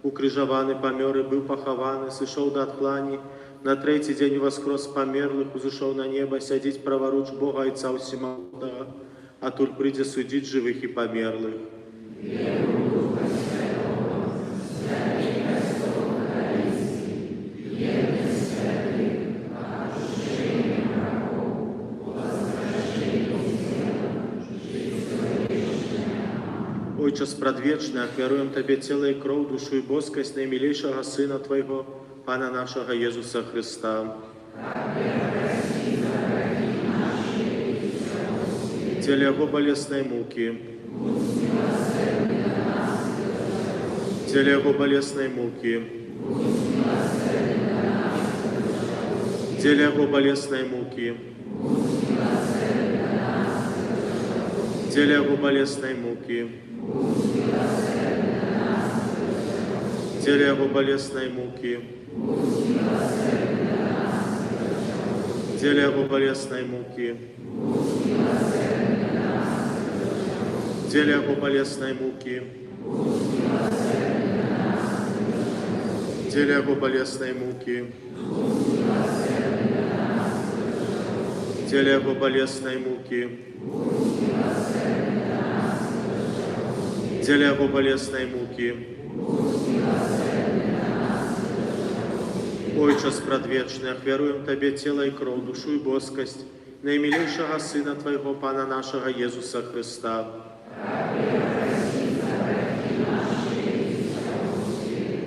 укрижований, помер і був похований, сишов до отхлані, на третій день воскрес померлих, узышов на небо, сядіть праворуч Бога Отца Всемогутного, а тут прийде судить живих і померлих. Отче спрадвечный, ахвяруем Тебе тело и кровь, душу и боскость наимилейшего Сына Твоего, Пана нашего Иисуса Христа. Теле Его болезной муки. Теле Его болезной муки. Теле Его болезной муки. Теле Его болезной муки. Теле Его болезной муки. Теле Его болезной муки. Теле Его болезной муки. Теле Его болезной муки. Теле Его болезной муки. Теле Его болезной муки. Отче спрадвечный, ахвяруем Тебе тело и кровь, душу и боскость наимилейшего Сына Твоего, Пана нашего Иисуса Христа.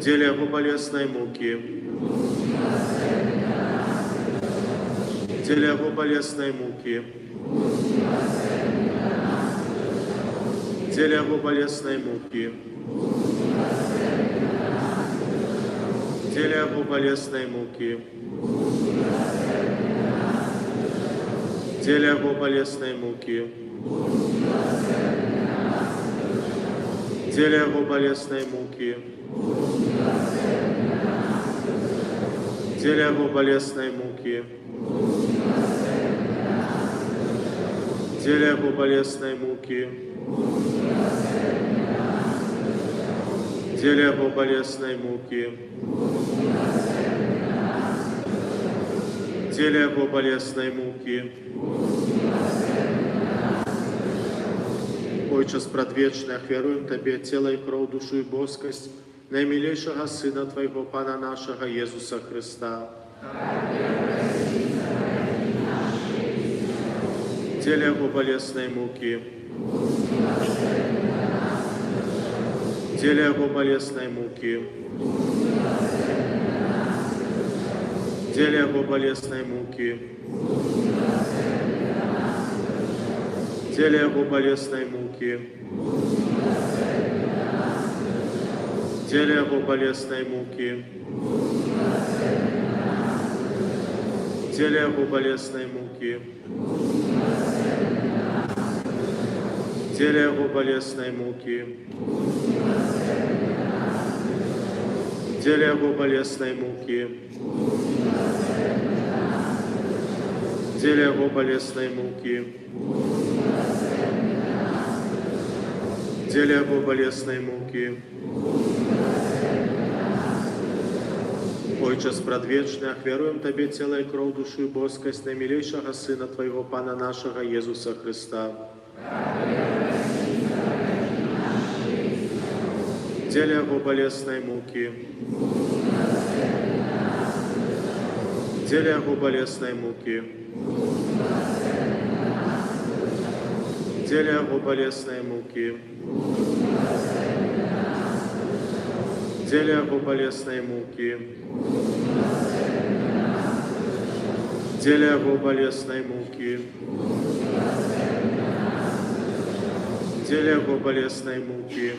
Теле Его болезной муки. Теле Его болезной муки. Теле Его болезной муки. Теле Его болезной муки. Теле Его болезной муки. Теле Его болезной муки. Теле Его болезной муки. Теле теле Его болезной муки, теле Его болезной муки, теле Его болезной муки. Отче предвечный, веруем Тебе, тело и кровь, душу и боскость наимилейшего Сына Твоего, Пана нашего Иисуса Христа. Теле Его болезной муки, теле Его болезной муки, теле Его болезной муки, теле Его болезной муки, теле Его болезной муки, теле Его болезной муки, теле Его болезной муки, теле Его болезной муки, теле Его болезной муки, теле Его болезной муки. Отче предвечный, веруем Тебе, тело и кровь, душу и боскость наимилейшего Сына Твоего, Пана нашего Иисуса Христа. Теле Его болезной муки, теле Его болезной муки, теле Его болезной муки, теле Его болезной муки, теле Его болезной муки, теле Его болезной муки,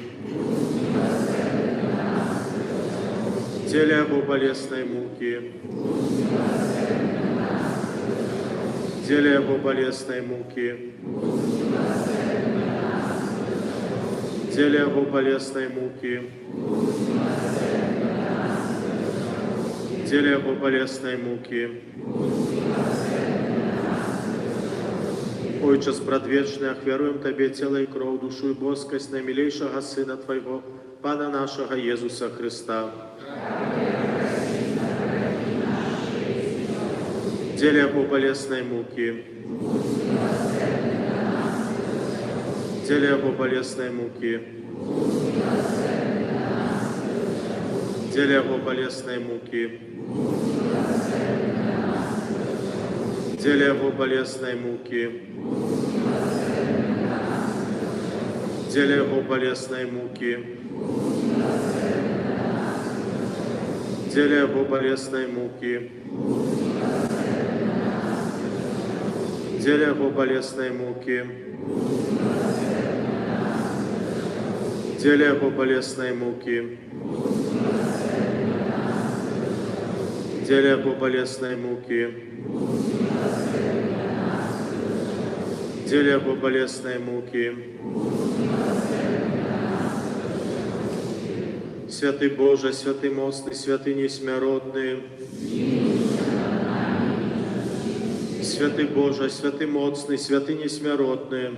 теле Его болезной муки, теле Его болезной муки, теле Его болезной муки, теле Его болезной муки. Отче предвечный, веруем Тебе, тело и кровь, душу и боскость наимилейшего Сына Твоего, Пана нашего Иисуса Христа. Теле Его болезной муки, теле Его болезной муки, теле Его болезной муки, теле Его болезной муки, теле Его болезной муки, теле Его болезной муки, теле Его болезной муки, теле Его болезной муки, теле Его болезной муки, теле Его болезной муки. Святый Боже, святый мостный, святый несмиротный, святый Боже, святый моцный, святый несмиротный,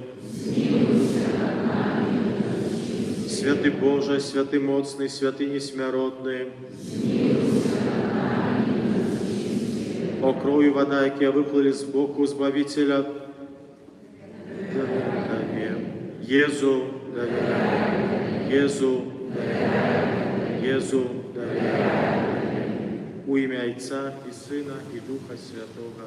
святый Боже, святый моцный, святый несмиротный, о кровь и вода, які выплыли с боку Избавителя, Езу, Езу, Езу, у имя Отца и Сына и Духа Святого.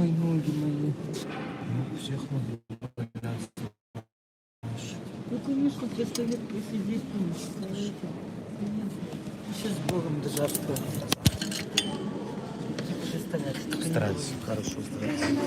Ой, ноги мои. Ну, всех надо бояться. Ну, конечно, представить посидеть, сейчас с Богом до завтра. Стараться. Старайтесь, хорошо старайтесь.